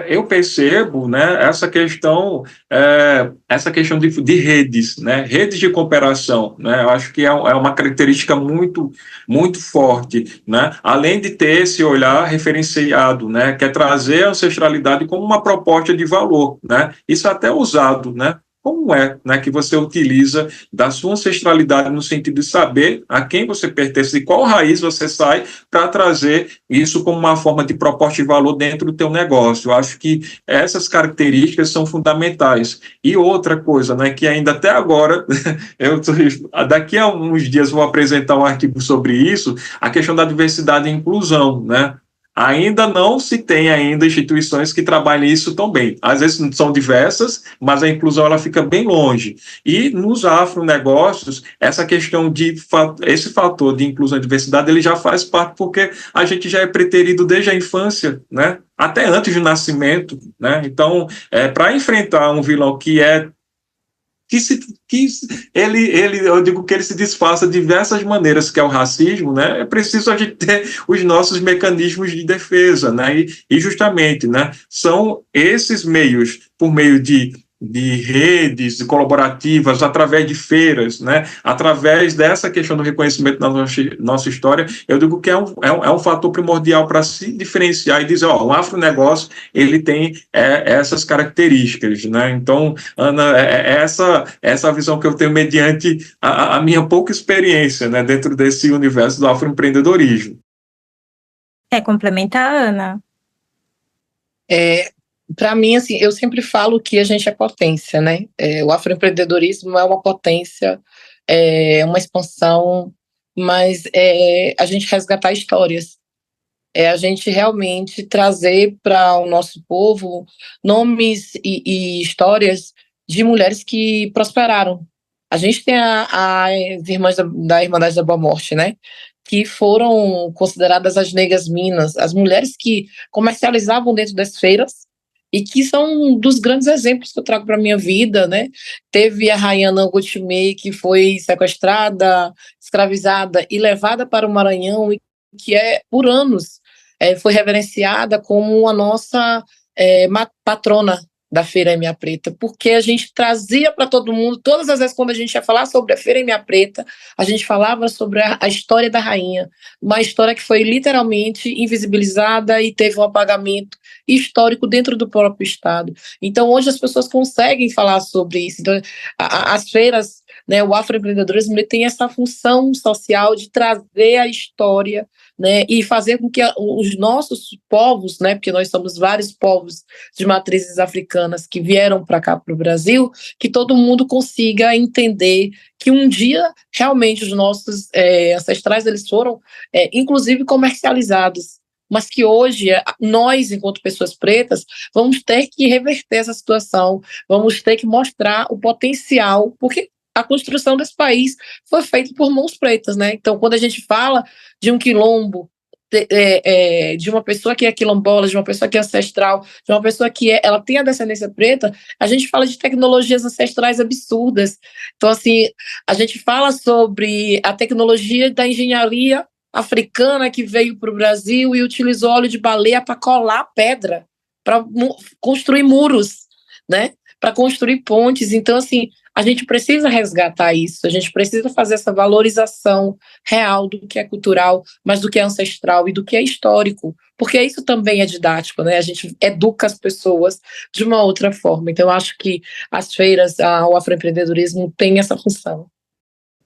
Eu percebo, né, essa questão de redes, né, redes de cooperação, né, eu acho que é uma característica muito, muito forte, né, além de ter esse olhar referenciado, né, que é trazer a ancestralidade como uma proposta de valor, né, isso é até usado, né, como né, que você utiliza da sua ancestralidade no sentido de saber a quem você pertence, de qual raiz você sai, para trazer isso como uma forma de proposta de valor dentro do teu negócio. Eu acho que essas características são fundamentais. E outra coisa, né, que ainda até agora, daqui a uns dias vou apresentar um artigo sobre isso, a questão da diversidade e inclusão, né? Ainda não se tem instituições que trabalhem isso tão bem. Às vezes são diversas, mas a inclusão ela fica bem longe. E nos afronegócios, essa questão esse fator de inclusão e diversidade, ele já faz parte porque a gente já é preterido desde a infância, né? Até antes do nascimento, né? Então, para enfrentar um vilão eu digo que ele se disfarça de diversas maneiras, que é o racismo, né? É preciso a gente ter os nossos mecanismos de defesa, né? E justamente, né, são esses meios, por meio de redes colaborativas, através de feiras, né, através dessa questão do reconhecimento da nossa história, eu digo que é um fator primordial para se diferenciar e dizer, o afronegócio, ele tem essas características, né? Então, Ana, essa visão que eu tenho mediante a minha pouca experiência, né, dentro desse universo do afroempreendedorismo.
Complementar, Ana?
Para mim, assim, eu sempre falo que a gente é potência, né? O afroempreendedorismo é uma potência, uma expansão, mas a gente resgatar histórias. A gente realmente trazer para o nosso povo nomes e histórias de mulheres que prosperaram. A gente tem as irmãs da Irmandade da Boa Morte, né? Que foram consideradas as negras minas, as mulheres que comercializavam dentro das feiras, e que são dos grandes exemplos que eu trago para a minha vida, né? Teve a Rayana Gotmei, que foi sequestrada, escravizada e levada para o Maranhão, e que por anos foi reverenciada como a nossa patrona da Feira Minha Preta, porque a gente trazia para todo mundo, todas as vezes quando a gente ia falar sobre a Feira Minha Preta, a gente falava sobre a história da rainha, uma história que foi literalmente invisibilizada e teve um apagamento histórico dentro do próprio Estado. Então, hoje as pessoas conseguem falar sobre isso. Então, as feiras, né, o afroempreendedorismo, ele tem essa função social de trazer a história, né, e fazer com que os nossos povos, né, porque nós somos vários povos de matrizes africanas que vieram para cá, para o Brasil, que todo mundo consiga entender que um dia, realmente, os nossos ancestrais, eles foram, inclusive, comercializados, mas que hoje, nós, enquanto pessoas pretas, vamos ter que reverter essa situação, vamos ter que mostrar o potencial, porque a construção desse país foi feita por mãos pretas, né? Então, quando a gente fala de um quilombo, de uma pessoa que é quilombola, de uma pessoa que é ancestral, de uma pessoa que ela tem a descendência preta, a gente fala de tecnologias ancestrais absurdas. Então, assim, a gente fala sobre a tecnologia da engenharia africana que veio para o Brasil e utilizou óleo de baleia para colar pedra, para construir muros, né? Para construir pontes. Então, assim, a gente precisa resgatar isso, a gente precisa fazer essa valorização real do que é cultural, mas do que é ancestral e do que é histórico, porque isso também é didático, né? A gente educa as pessoas de uma outra forma. Então, eu acho que as feiras, o afroempreendedorismo tem essa função.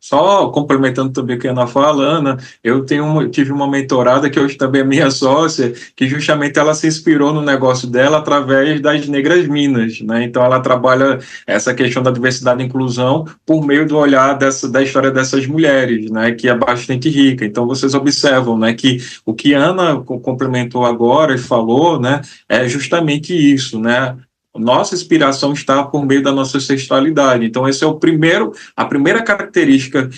Só complementando também o que a Ana fala, Ana, eu tive uma mentorada que hoje também é minha sócia, que justamente ela se inspirou no negócio dela através das Negras Minas, né? Então ela trabalha essa questão da diversidade e inclusão por meio do olhar da história dessas mulheres, né? Que é bastante rica. Então vocês observam, né? Que o que a Ana complementou agora e falou, né? É justamente isso, né? Nossa inspiração está por meio da nossa ancestralidade. Então, esse é a primeira característica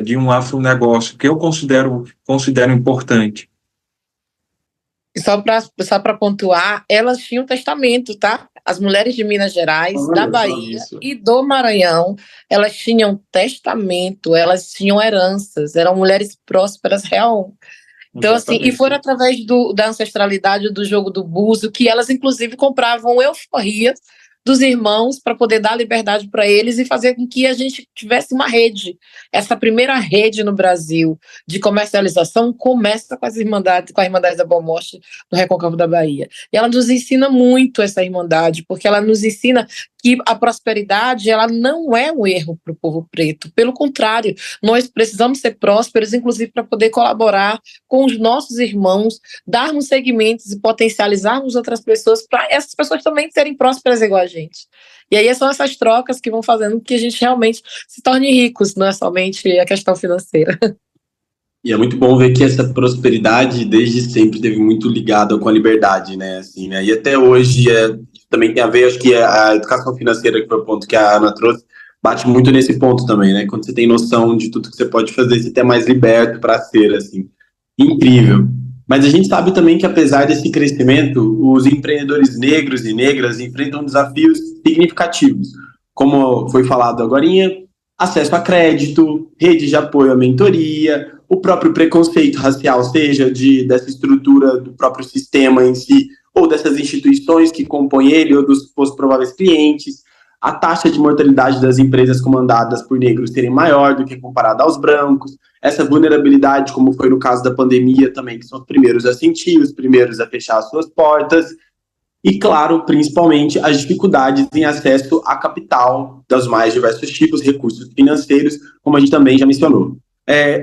de um afronegócio que eu considero importante.
E só para pontuar, elas tinham testamento, tá? As mulheres de Minas Gerais, da Bahia e do Maranhão, elas tinham testamento, elas tinham heranças, eram mulheres prósperas real. Então, assim, e foram através da ancestralidade do jogo do búzio que elas, inclusive, compravam euforia dos irmãos para poder dar liberdade para eles e fazer com que a gente tivesse uma rede. Essa primeira rede no Brasil de comercialização começa com a Irmandade da Boa Morte do Recôncavo da Bahia. E ela nos ensina muito essa irmandade, porque ela nos ensina que a prosperidade ela não é um erro para o povo preto. Pelo contrário, nós precisamos ser prósperos, inclusive para poder colaborar com os nossos irmãos, darmos segmentos e potencializarmos outras pessoas para essas pessoas também serem prósperas igual a gente. E aí são essas trocas que vão fazendo com que a gente realmente se torne ricos, não é somente a questão financeira.
E é muito bom ver que essa prosperidade desde sempre esteve muito ligada com a liberdade, né? Assim, né? E até hoje também tem a ver, acho que a educação financeira, que foi o ponto que a Ana trouxe, bate muito nesse ponto também, né? Quando você tem noção de tudo que você pode fazer, você é mais liberto para ser, assim. Incrível. Mas a gente sabe também que, apesar desse crescimento, os empreendedores negros e negras enfrentam desafios significativos, como foi falado agorinha, acesso a crédito, rede de apoio à mentoria, o próprio preconceito racial, seja dessa estrutura do próprio sistema em si, ou dessas instituições que compõem ele, ou dos prováveis clientes, a taxa de mortalidade das empresas comandadas por negros serem maior do que comparada aos brancos, essa vulnerabilidade, como foi no caso da pandemia também, que são os primeiros a sentir, os primeiros a fechar as suas portas, e, claro, principalmente, as dificuldades em acesso a capital dos mais diversos tipos, recursos financeiros, como a gente também já mencionou.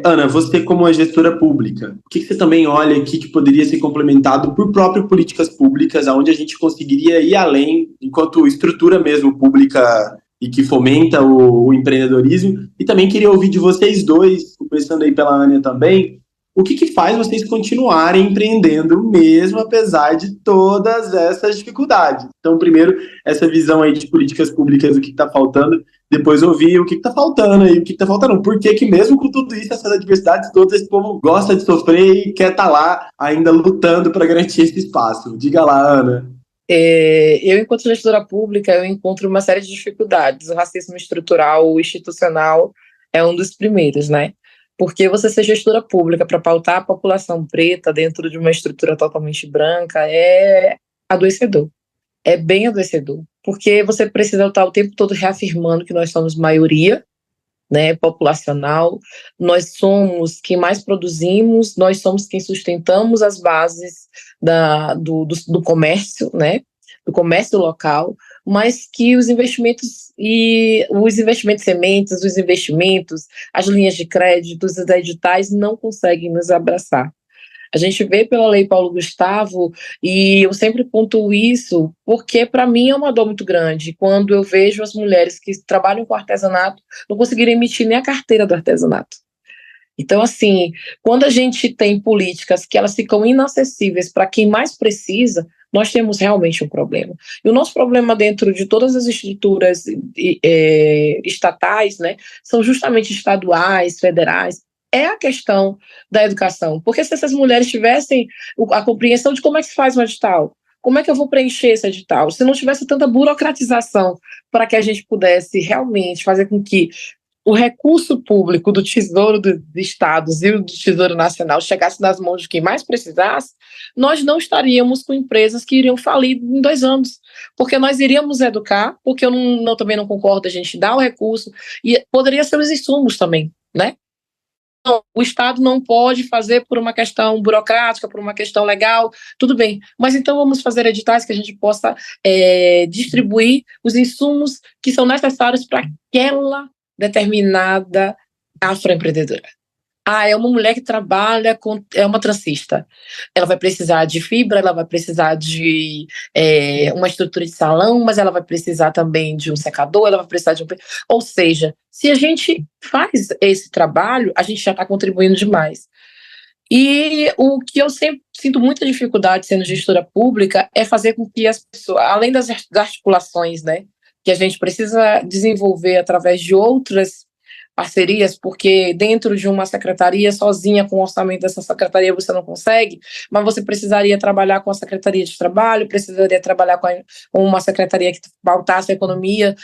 Ana, você como uma gestora pública, o que você também olha aqui que poderia ser complementado por próprias políticas públicas, onde a gente conseguiria ir além, enquanto estrutura mesmo pública e que fomenta o empreendedorismo? E também queria ouvir de vocês dois, começando aí pela Ana também, o que faz vocês continuarem empreendendo mesmo apesar de todas essas dificuldades? Então, primeiro, essa visão aí de políticas públicas, o que está faltando, depois ouvir o que está faltando aí, o que está faltando, por que mesmo com tudo isso, essas adversidades todas, esse povo gosta de sofrer e quer estar lá ainda lutando para garantir esse espaço. Diga lá, Ana.
Eu, enquanto gestora pública, eu encontro uma série de dificuldades. O racismo estrutural, institucional, é um dos primeiros, né? Porque você ser gestora pública para pautar a população preta dentro de uma estrutura totalmente branca é adoecedor. É bem adoecedor. Porque você precisa estar o tempo todo reafirmando que nós somos maioria, né, populacional, nós somos quem mais produzimos, nós somos quem sustentamos as bases do comércio, né, do comércio local, mas que os investimentos sementes, os investimentos, as linhas de crédito, os editais não conseguem nos abraçar. A gente vê pela Lei Paulo Gustavo, e eu sempre pontuo isso, porque para mim é uma dor muito grande, quando eu vejo as mulheres que trabalham com artesanato não conseguirem emitir nem a carteira do artesanato. Então, assim, quando a gente tem políticas que elas ficam inacessíveis para quem mais precisa, nós temos realmente um problema. E o nosso problema dentro de todas as estruturas estatais, né, são justamente estaduais, federais, é a questão da educação. Porque se essas mulheres tivessem a compreensão de como é que se faz um edital, como é que eu vou preencher esse edital, se não tivesse tanta burocratização para que a gente pudesse realmente fazer com que o recurso público do Tesouro dos Estados e do Tesouro Nacional chegasse nas mãos de quem mais precisasse, nós não estaríamos com empresas que iriam falir em 2 anos, porque nós iríamos educar, porque eu também não concordo a gente dar o recurso, e poderia ser os insumos também, né? Não, o Estado não pode fazer por uma questão burocrática, por uma questão legal, tudo bem, mas então vamos fazer editais que a gente possa distribuir os insumos que são necessários para aquela determinada afroempreendedora. É uma mulher que trabalha é uma transista. Ela vai precisar de fibra, ela vai precisar de uma estrutura de salão, mas ela vai precisar também de um secador, ela vai precisar de um... Ou seja, se a gente faz esse trabalho, a gente já está contribuindo demais. E o que eu sempre sinto muita dificuldade sendo gestora pública é fazer com que as pessoas, além das articulações, né, que a gente precisa desenvolver através de outras parcerias, porque dentro de uma secretaria sozinha, com o orçamento dessa secretaria, você não consegue, mas você precisaria trabalhar com a Secretaria de Trabalho, precisaria trabalhar com uma secretaria que pautasse a economia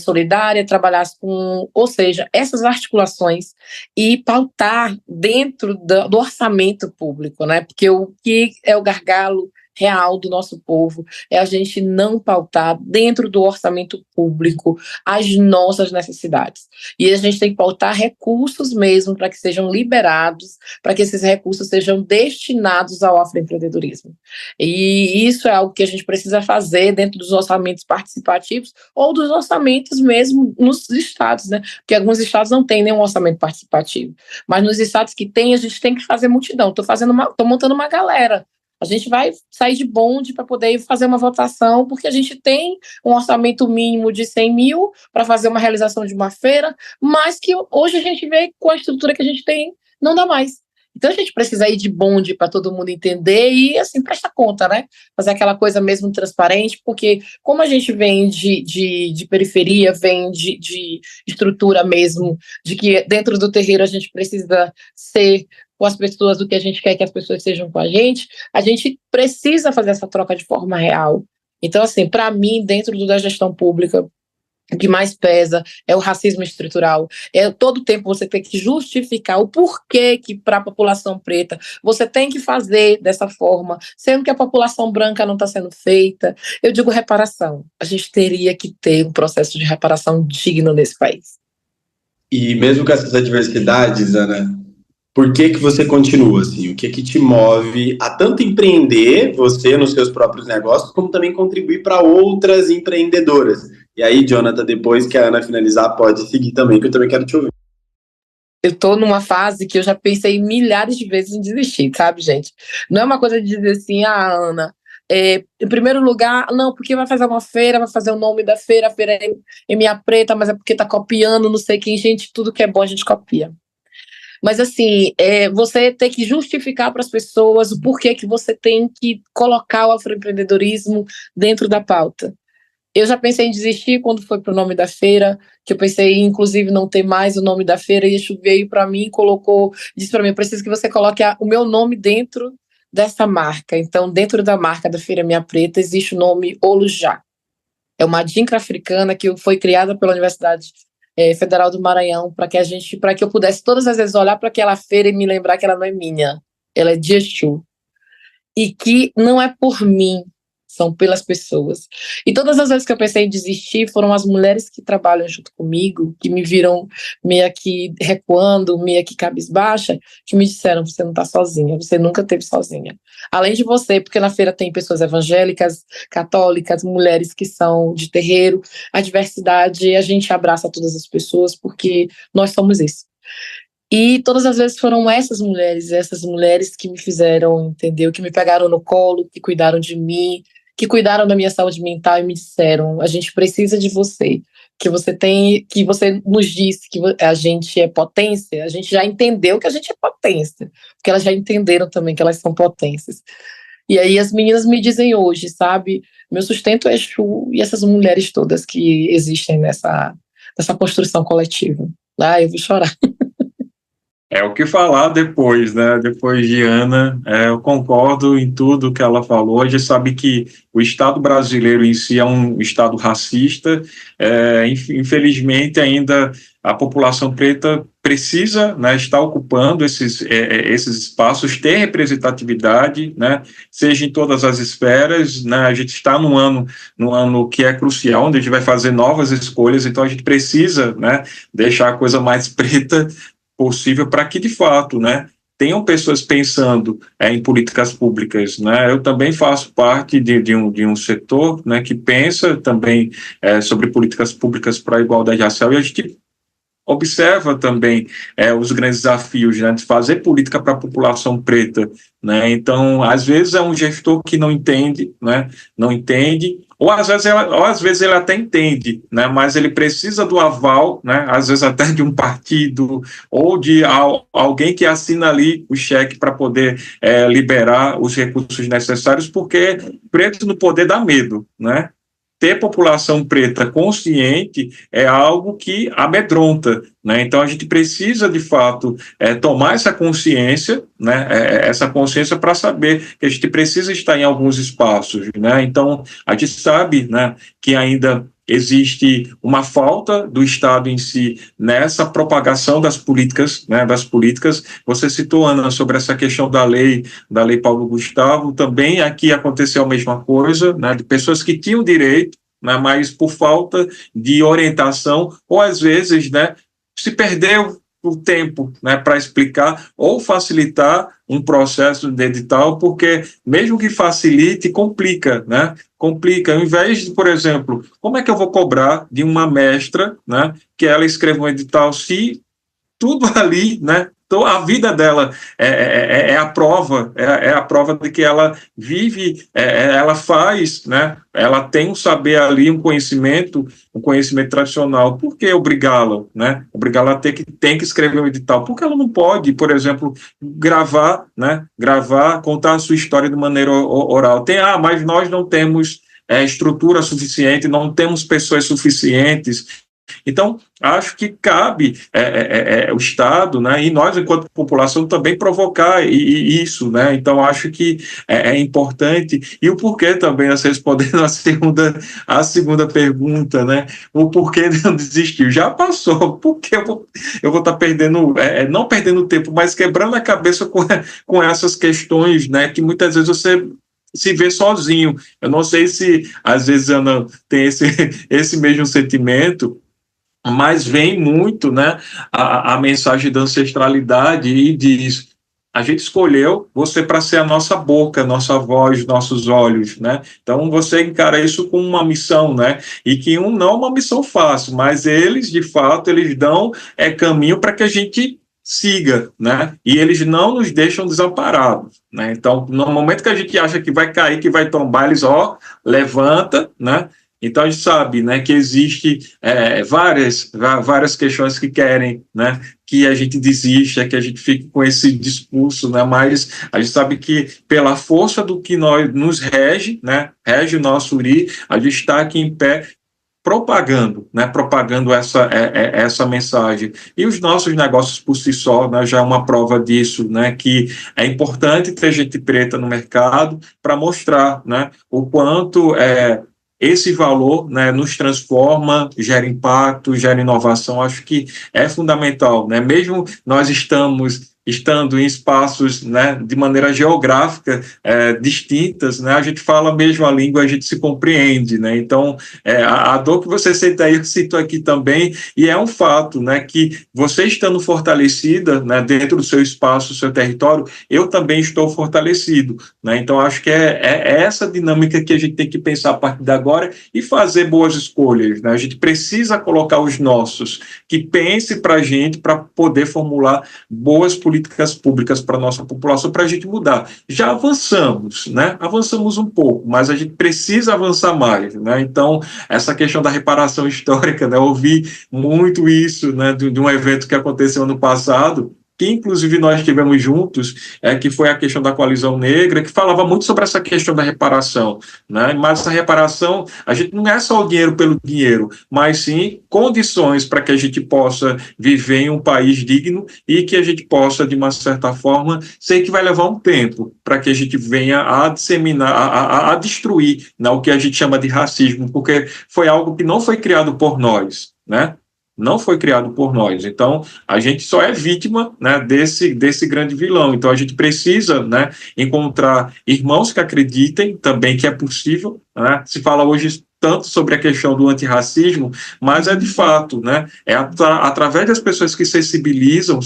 solidária, trabalhasse com... Ou seja, essas articulações e pautar dentro do orçamento público, né? Porque o que é o gargalo real do nosso povo é a gente não pautar dentro do orçamento público as nossas necessidades. E a gente tem que pautar recursos mesmo para que sejam liberados, para que esses recursos sejam destinados ao afroempreendedorismo. E isso é algo que a gente precisa fazer dentro dos orçamentos participativos ou dos orçamentos mesmo nos estados, né? Porque alguns estados não têm nenhum orçamento participativo. Mas nos estados que tem, a gente tem que fazer multidão. Estou montando uma galera. A gente vai sair de bonde para poder fazer uma votação, porque a gente tem um orçamento mínimo de 100 mil para fazer uma realização de uma feira, mas que hoje a gente vê com a estrutura que a gente tem, não dá mais. Então a gente precisa ir de bonde para todo mundo entender e, assim, prestar conta, né? Fazer aquela coisa mesmo transparente, porque como a gente vem de periferia, vem de estrutura mesmo, de que dentro do terreiro a gente precisa ser com as pessoas do que a gente quer que as pessoas sejam com a gente precisa fazer essa troca de forma real. Então, assim, para mim, dentro da gestão pública, o que mais pesa é o racismo estrutural. Todo tempo você tem que justificar o porquê que para a população preta você tem que fazer dessa forma, sendo que a população branca não está sendo feita. Eu digo reparação. A gente teria que ter um processo de reparação digno nesse país.
E mesmo com essas adversidades, Ana, por que você continua, assim? O que te move a tanto empreender, você nos seus próprios negócios, como também contribuir para outras empreendedoras? E aí, Jonathan, depois que a Ana finalizar, pode seguir também, que eu também quero te ouvir.
Eu estou numa fase que eu já pensei milhares de vezes em desistir, sabe, gente? Não é uma coisa de dizer assim, Ana, em primeiro lugar, não, porque vai fazer uma feira, vai fazer o nome da feira, a feira é minha preta, mas é porque está copiando, não sei quem. Gente, tudo que é bom a gente copia. Mas, assim, você tem que justificar para as pessoas o porquê que você tem que colocar o afroempreendedorismo dentro da pauta. Eu já pensei em desistir quando foi para o nome da feira, que eu pensei em, inclusive, não ter mais o nome da feira, e Exu veio para mim e disse para mim, eu preciso que você coloque o meu nome dentro dessa marca. Então, dentro da marca da Feira Minha Preta, existe o nome Olujá. É uma dincra africana que foi criada pela Universidade Federal do Maranhão, para que eu pudesse todas as vezes olhar para aquela feira e me lembrar que ela não é minha, ela é de Exu. E que não é por mim, são pelas pessoas. E todas as vezes que eu pensei em desistir, foram as mulheres que trabalham junto comigo, que me viram meio que recuando, meio que cabisbaixa, que me disseram, você não está sozinha, você nunca esteve sozinha. Além de você, porque na feira tem pessoas evangélicas, católicas, mulheres que são de terreiro, a diversidade, a gente abraça todas as pessoas, porque nós somos isso. E todas as vezes foram essas mulheres que me fizeram, entendeu? Que me pegaram no colo, que cuidaram de mim, que cuidaram da minha saúde mental e me disseram, a gente precisa de você, que você nos disse que a gente é potência, a gente já entendeu que a gente é potência, porque elas já entenderam também que elas são potências. E aí as meninas me dizem hoje, sabe, meu sustento é Exu e essas mulheres todas que existem nessa construção coletiva. Eu vou chorar.
É o que falar depois, né? Depois de Ana, eu concordo em tudo que ela falou. A gente sabe que o Estado brasileiro em si é um Estado racista. Infelizmente, ainda a população preta precisa, né, estar ocupando esses espaços, ter representatividade, né, seja em todas as esferas, né? A gente está num ano que é crucial, onde a gente vai fazer novas escolhas, então a gente precisa, né, deixar a coisa mais preta possível para que, de fato, né, tenham pessoas pensando em políticas públicas, né? Eu também faço parte de um setor, né, que pensa também sobre políticas públicas para a igualdade racial, e a gente observa também os grandes desafios, né, de fazer política para a população preta, né? Então, às vezes é um gestor que não entende, né, não entende, ou às vezes ele até entende, né, mas ele precisa do aval, né, às vezes até de um partido ou de alguém que assina ali o cheque para poder liberar os recursos necessários, porque preto no poder dá medo, né? Ter população preta consciente é algo que amedronta, né? Então a gente precisa de fato tomar essa consciência, né? Essa consciência para saber que a gente precisa estar em alguns espaços, né? Então a gente sabe, né, que ainda existe uma falta do Estado em si nessa propagação das políticas, né, das políticas. Você citou, Ana, sobre essa questão da lei Paulo Gustavo, também aqui aconteceu a mesma coisa, né, de pessoas que tinham direito, né, mas por falta de orientação, ou às vezes, né, se perdeu o tempo, né, para explicar ou facilitar um processo de edital, porque mesmo que facilite, complica, né? Complica. Ao invés de, por exemplo, como é que eu vou cobrar de uma mestra, né, que ela escreva um edital se tudo ali, né? Então, a vida dela é a prova, é a prova de que ela vive, ela faz, né? Ela tem um saber ali, um conhecimento tradicional. Por que obrigá-la, né? Obrigá-la a tem que escrever um edital? Porque ela não pode, por exemplo, gravar, né? Contar a sua história de maneira oral. Mas nós não temos estrutura suficiente, não temos pessoas suficientes. Então, acho que cabe o Estado, né, e nós, enquanto população, também provocar isso, né? Então, acho que é importante. E o porquê também, assim, respondendo a segunda pergunta, né? O porquê não desistiu? Já passou. Por que eu vou estar perdendo, não perdendo tempo, mas quebrando a cabeça com essas questões, né? Que muitas vezes você se vê sozinho. Eu não sei se, às vezes, Ana tem esse mesmo sentimento, mas vem muito, né, a mensagem da ancestralidade e diz: a gente escolheu você para ser a nossa boca, nossa voz, nossos olhos, né? Então você encara isso como uma missão, né? E que não é uma missão fácil, mas eles, de fato, eles dão caminho para que a gente siga, né? E eles não nos deixam desamparados, né? Então, no momento que a gente acha que vai cair, que vai tombar, eles, levanta, né? Então, a gente sabe, né, que existe várias questões que querem, né, que a gente desista, que a gente fique com esse discurso, né, mas a gente sabe que pela força do que nos rege, né, rege o nosso URI, a gente está aqui em pé propagando, né, essa mensagem. E os nossos negócios por si só, né, já é uma prova disso, né, que é importante ter gente preta no mercado para mostrar, né, o quanto esse valor, né, nos transforma, gera impacto, gera inovação. Acho que é fundamental, né? Mesmo nós estando em espaços, né, de maneira geográfica distintas, né, a gente fala a mesma língua, a gente se compreende, né? Então, a dor que você sente aí, eu sinto aqui também, e é um fato, né, que você estando fortalecida, né, dentro do seu espaço, do seu território, eu também estou fortalecido, né? Então, acho que é essa dinâmica que a gente tem que pensar a partir de agora e fazer boas escolhas, né? A gente precisa colocar os nossos, que pense para a gente, para poder formular boas políticas públicas para a nossa população, para a gente mudar. Já avançamos, né? Avançamos um pouco, mas a gente precisa avançar mais, né? Então, essa questão da reparação histórica, né? Eu ouvi muito isso, né, de um evento que aconteceu ano passado, que inclusive nós tivemos juntos, que foi a questão da Coalizão Negra, que falava muito sobre essa questão da reparação, né? Mas essa reparação, a gente não é só o dinheiro pelo dinheiro, mas sim condições para que a gente possa viver em um país digno e que a gente possa, de uma certa forma, sei que vai levar um tempo para que a gente venha a disseminar, a destruir, né, o que a gente chama de racismo, porque foi algo que não foi criado por nós, né? Não foi criado por nós. Então, a gente só é vítima, né, desse grande vilão. Então, a gente precisa, né, encontrar irmãos que acreditem também que é possível, né? Se fala hoje tanto sobre a questão do antirracismo, mas é de fato, né? É através das pessoas que se sensibilizam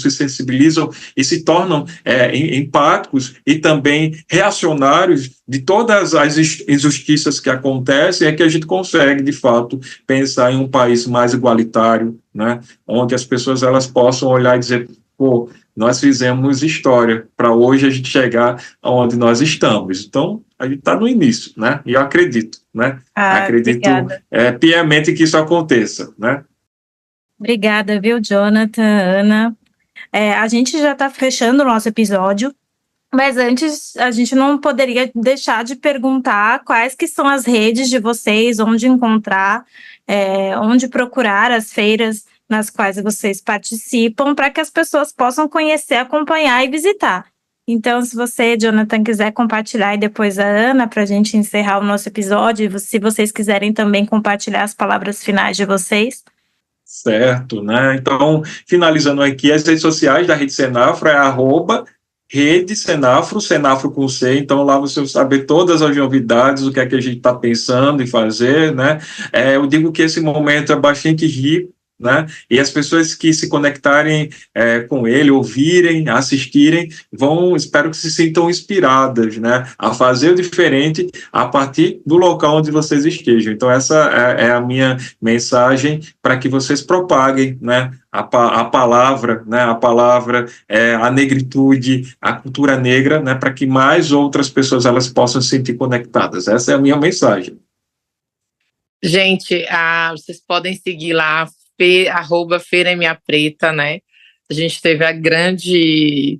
e se tornam empáticos e também reacionários de todas as injustiças que acontecem, é que a gente consegue, de fato, pensar em um país mais igualitário, né? Onde as pessoas elas possam olhar e dizer, pô, nós fizemos história para hoje a gente chegar onde nós estamos. Então, a gente está no início, né? E eu acredito, né? Acredito piamente que isso aconteça, né?
Obrigada, viu, Jonathan, Ana? A gente já está fechando o nosso episódio, mas antes a gente não poderia deixar de perguntar quais que são as redes de vocês, onde encontrar, onde procurar as feiras nas quais vocês participam, para que as pessoas possam conhecer, acompanhar e visitar. Então, se você, Jonathan, quiser compartilhar e depois a Ana, para a gente encerrar o nosso episódio, se vocês quiserem também compartilhar as palavras finais de vocês.
Certo, né? Então, finalizando aqui, as redes sociais da Rede Cenafro é @Rede Cenafro, Cenafro com C, então lá você vai saber todas as novidades, o que é que a gente está pensando em fazer, né? Eu digo que esse momento é bastante rico, né? E as pessoas que se conectarem com ele, ouvirem, assistirem, espero que se sintam inspiradas, né? A fazer o diferente a partir do local onde vocês estejam. Então, essa é a minha mensagem para que vocês propaguem, né? A palavra, né? A negritude, a cultura negra, né? Para que mais outras pessoas elas possam se sentir conectadas. Essa é a minha mensagem.
Gente, vocês podem seguir lá, @Feira é Minha Preta, né? A gente teve a grande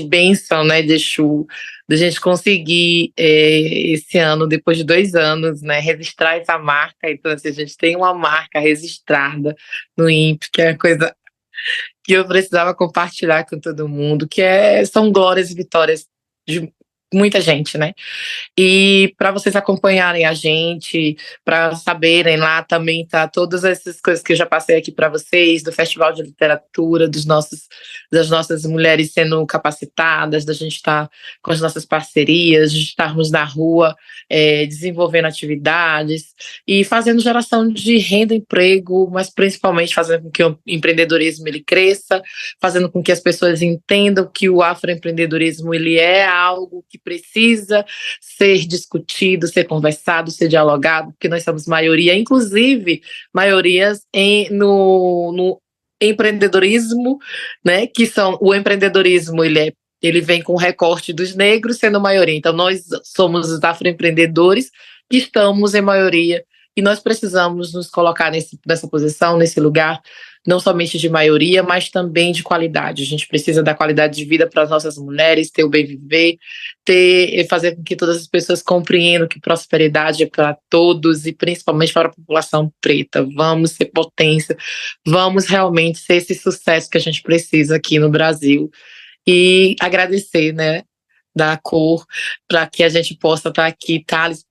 bênção, né, de Exu, da gente conseguir esse ano, depois de 2 anos, né, registrar essa marca. Então, assim, a gente tem uma marca registrada no INPE, que é uma coisa que eu precisava compartilhar com todo mundo, são glórias e vitórias de muita gente, né? E para vocês acompanharem a gente, para saberem, lá também tá todas essas coisas que eu já passei aqui para vocês, do Festival de Literatura, das nossas mulheres sendo capacitadas, da gente estar com as nossas parcerias, de estarmos na rua desenvolvendo atividades e fazendo geração de renda, emprego, mas principalmente fazendo com que o empreendedorismo ele cresça, fazendo com que as pessoas entendam que o afroempreendedorismo ele é algo que precisa ser discutido, ser conversado, ser dialogado, porque nós somos maioria, inclusive maiorias no empreendedorismo, né? Que são o empreendedorismo, ele vem com o recorte dos negros sendo maioria. Então nós somos os afroempreendedores que estamos em maioria e nós precisamos nos colocar nessa posição, nesse lugar, não somente de maioria, mas também de qualidade. A gente precisa dar qualidade de vida para as nossas mulheres, ter o bem viver, fazer com que todas as pessoas compreendam que prosperidade é para todos e principalmente para a população preta. Vamos ser potência, vamos realmente ser esse sucesso que a gente precisa aqui no Brasil. E agradecer, né, da cor, para que a gente possa estar aqui, Thales,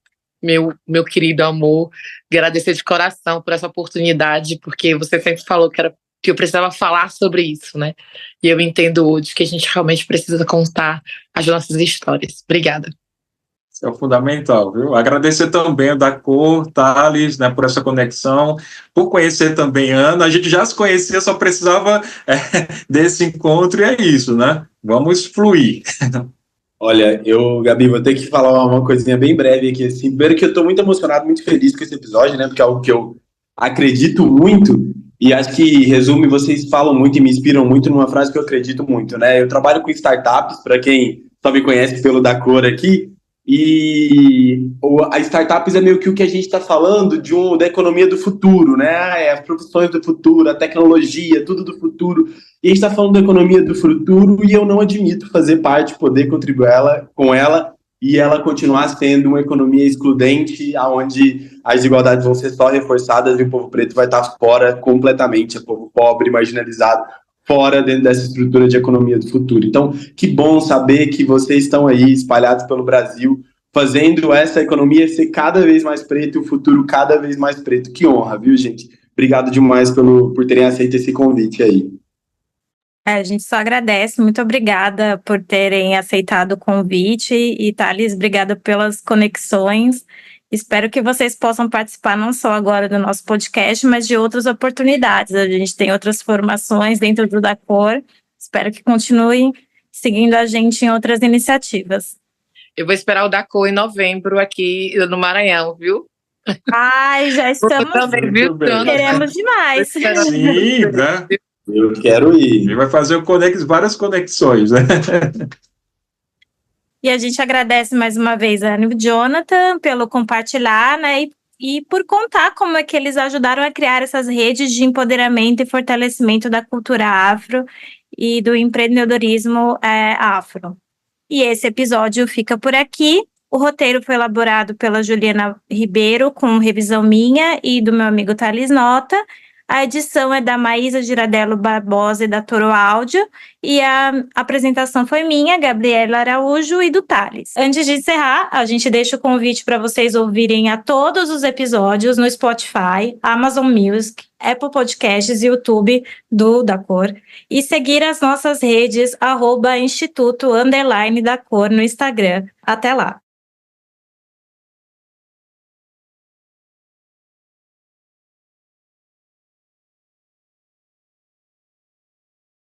meu querido amor, agradecer de coração por essa oportunidade, porque você sempre falou que eu precisava falar sobre isso, né? E eu entendo hoje que a gente realmente precisa contar as nossas histórias. Obrigada.
Isso é fundamental, viu? Agradecer também a da cor, Thales, né, por essa conexão, por conhecer também a Ana. A gente já se conhecia, só precisava desse encontro e é isso, né? Vamos fluir.
Olha, Gabi, vou ter que falar uma coisinha bem breve aqui, assim. Primeiro que eu estou muito emocionado, muito feliz com esse episódio, né? Porque é algo que eu acredito muito e acho que resume, vocês falam muito e me inspiram muito numa frase que eu acredito muito, né? Eu trabalho com startups, para quem só me conhece pelo da cor aqui, e a startups é meio que o que a gente está falando da economia do futuro, né? As profissões do futuro, a tecnologia, tudo do futuro. E a gente está falando da economia do futuro e eu não admito fazer parte, poder contribuir com ela e ela continuar sendo uma economia excludente, onde as desigualdades vão ser só reforçadas e o povo preto vai estar fora completamente, o povo pobre, marginalizado, fora dentro dessa estrutura de economia do futuro. Então, que bom saber que vocês estão aí espalhados pelo Brasil, fazendo essa economia ser cada vez mais preta e o futuro cada vez mais preto. Que honra, viu, gente? Obrigado demais por terem aceito esse convite aí.
A gente só agradece, muito obrigada por terem aceitado o convite e Thales, obrigada pelas conexões. Espero que vocês possam participar não só agora do nosso podcast, mas de outras oportunidades. A gente tem outras formações dentro do Dacor. Espero que continuem seguindo a gente em outras iniciativas.
Eu vou esperar o Dacor em novembro aqui no Maranhão, viu?
Ai, já estamos.
Também, viu?
Queremos demais.
Sim, né?
Eu quero ir.
Ele vai fazer várias conexões, né?
E a gente agradece mais uma vez a Ana e o Jonathan pelo compartilhar, né? E por contar como é que eles ajudaram a criar essas redes de empoderamento e fortalecimento da cultura afro e do empreendedorismo afro. E esse episódio fica por aqui. O roteiro foi elaborado pela Juliana Ribeiro, com revisão minha e do meu amigo Thales Nota. A edição é da Maísa Giradello Barbosa e da Toro Áudio. E a apresentação foi minha, Gabriela Araújo, e do Thales. Antes de encerrar, a gente deixa o convite para vocês ouvirem a todos os episódios no Spotify, Amazon Music, Apple Podcasts e YouTube do Dacor. E seguir as nossas redes, @Instituto_Dacor no Instagram. Até lá!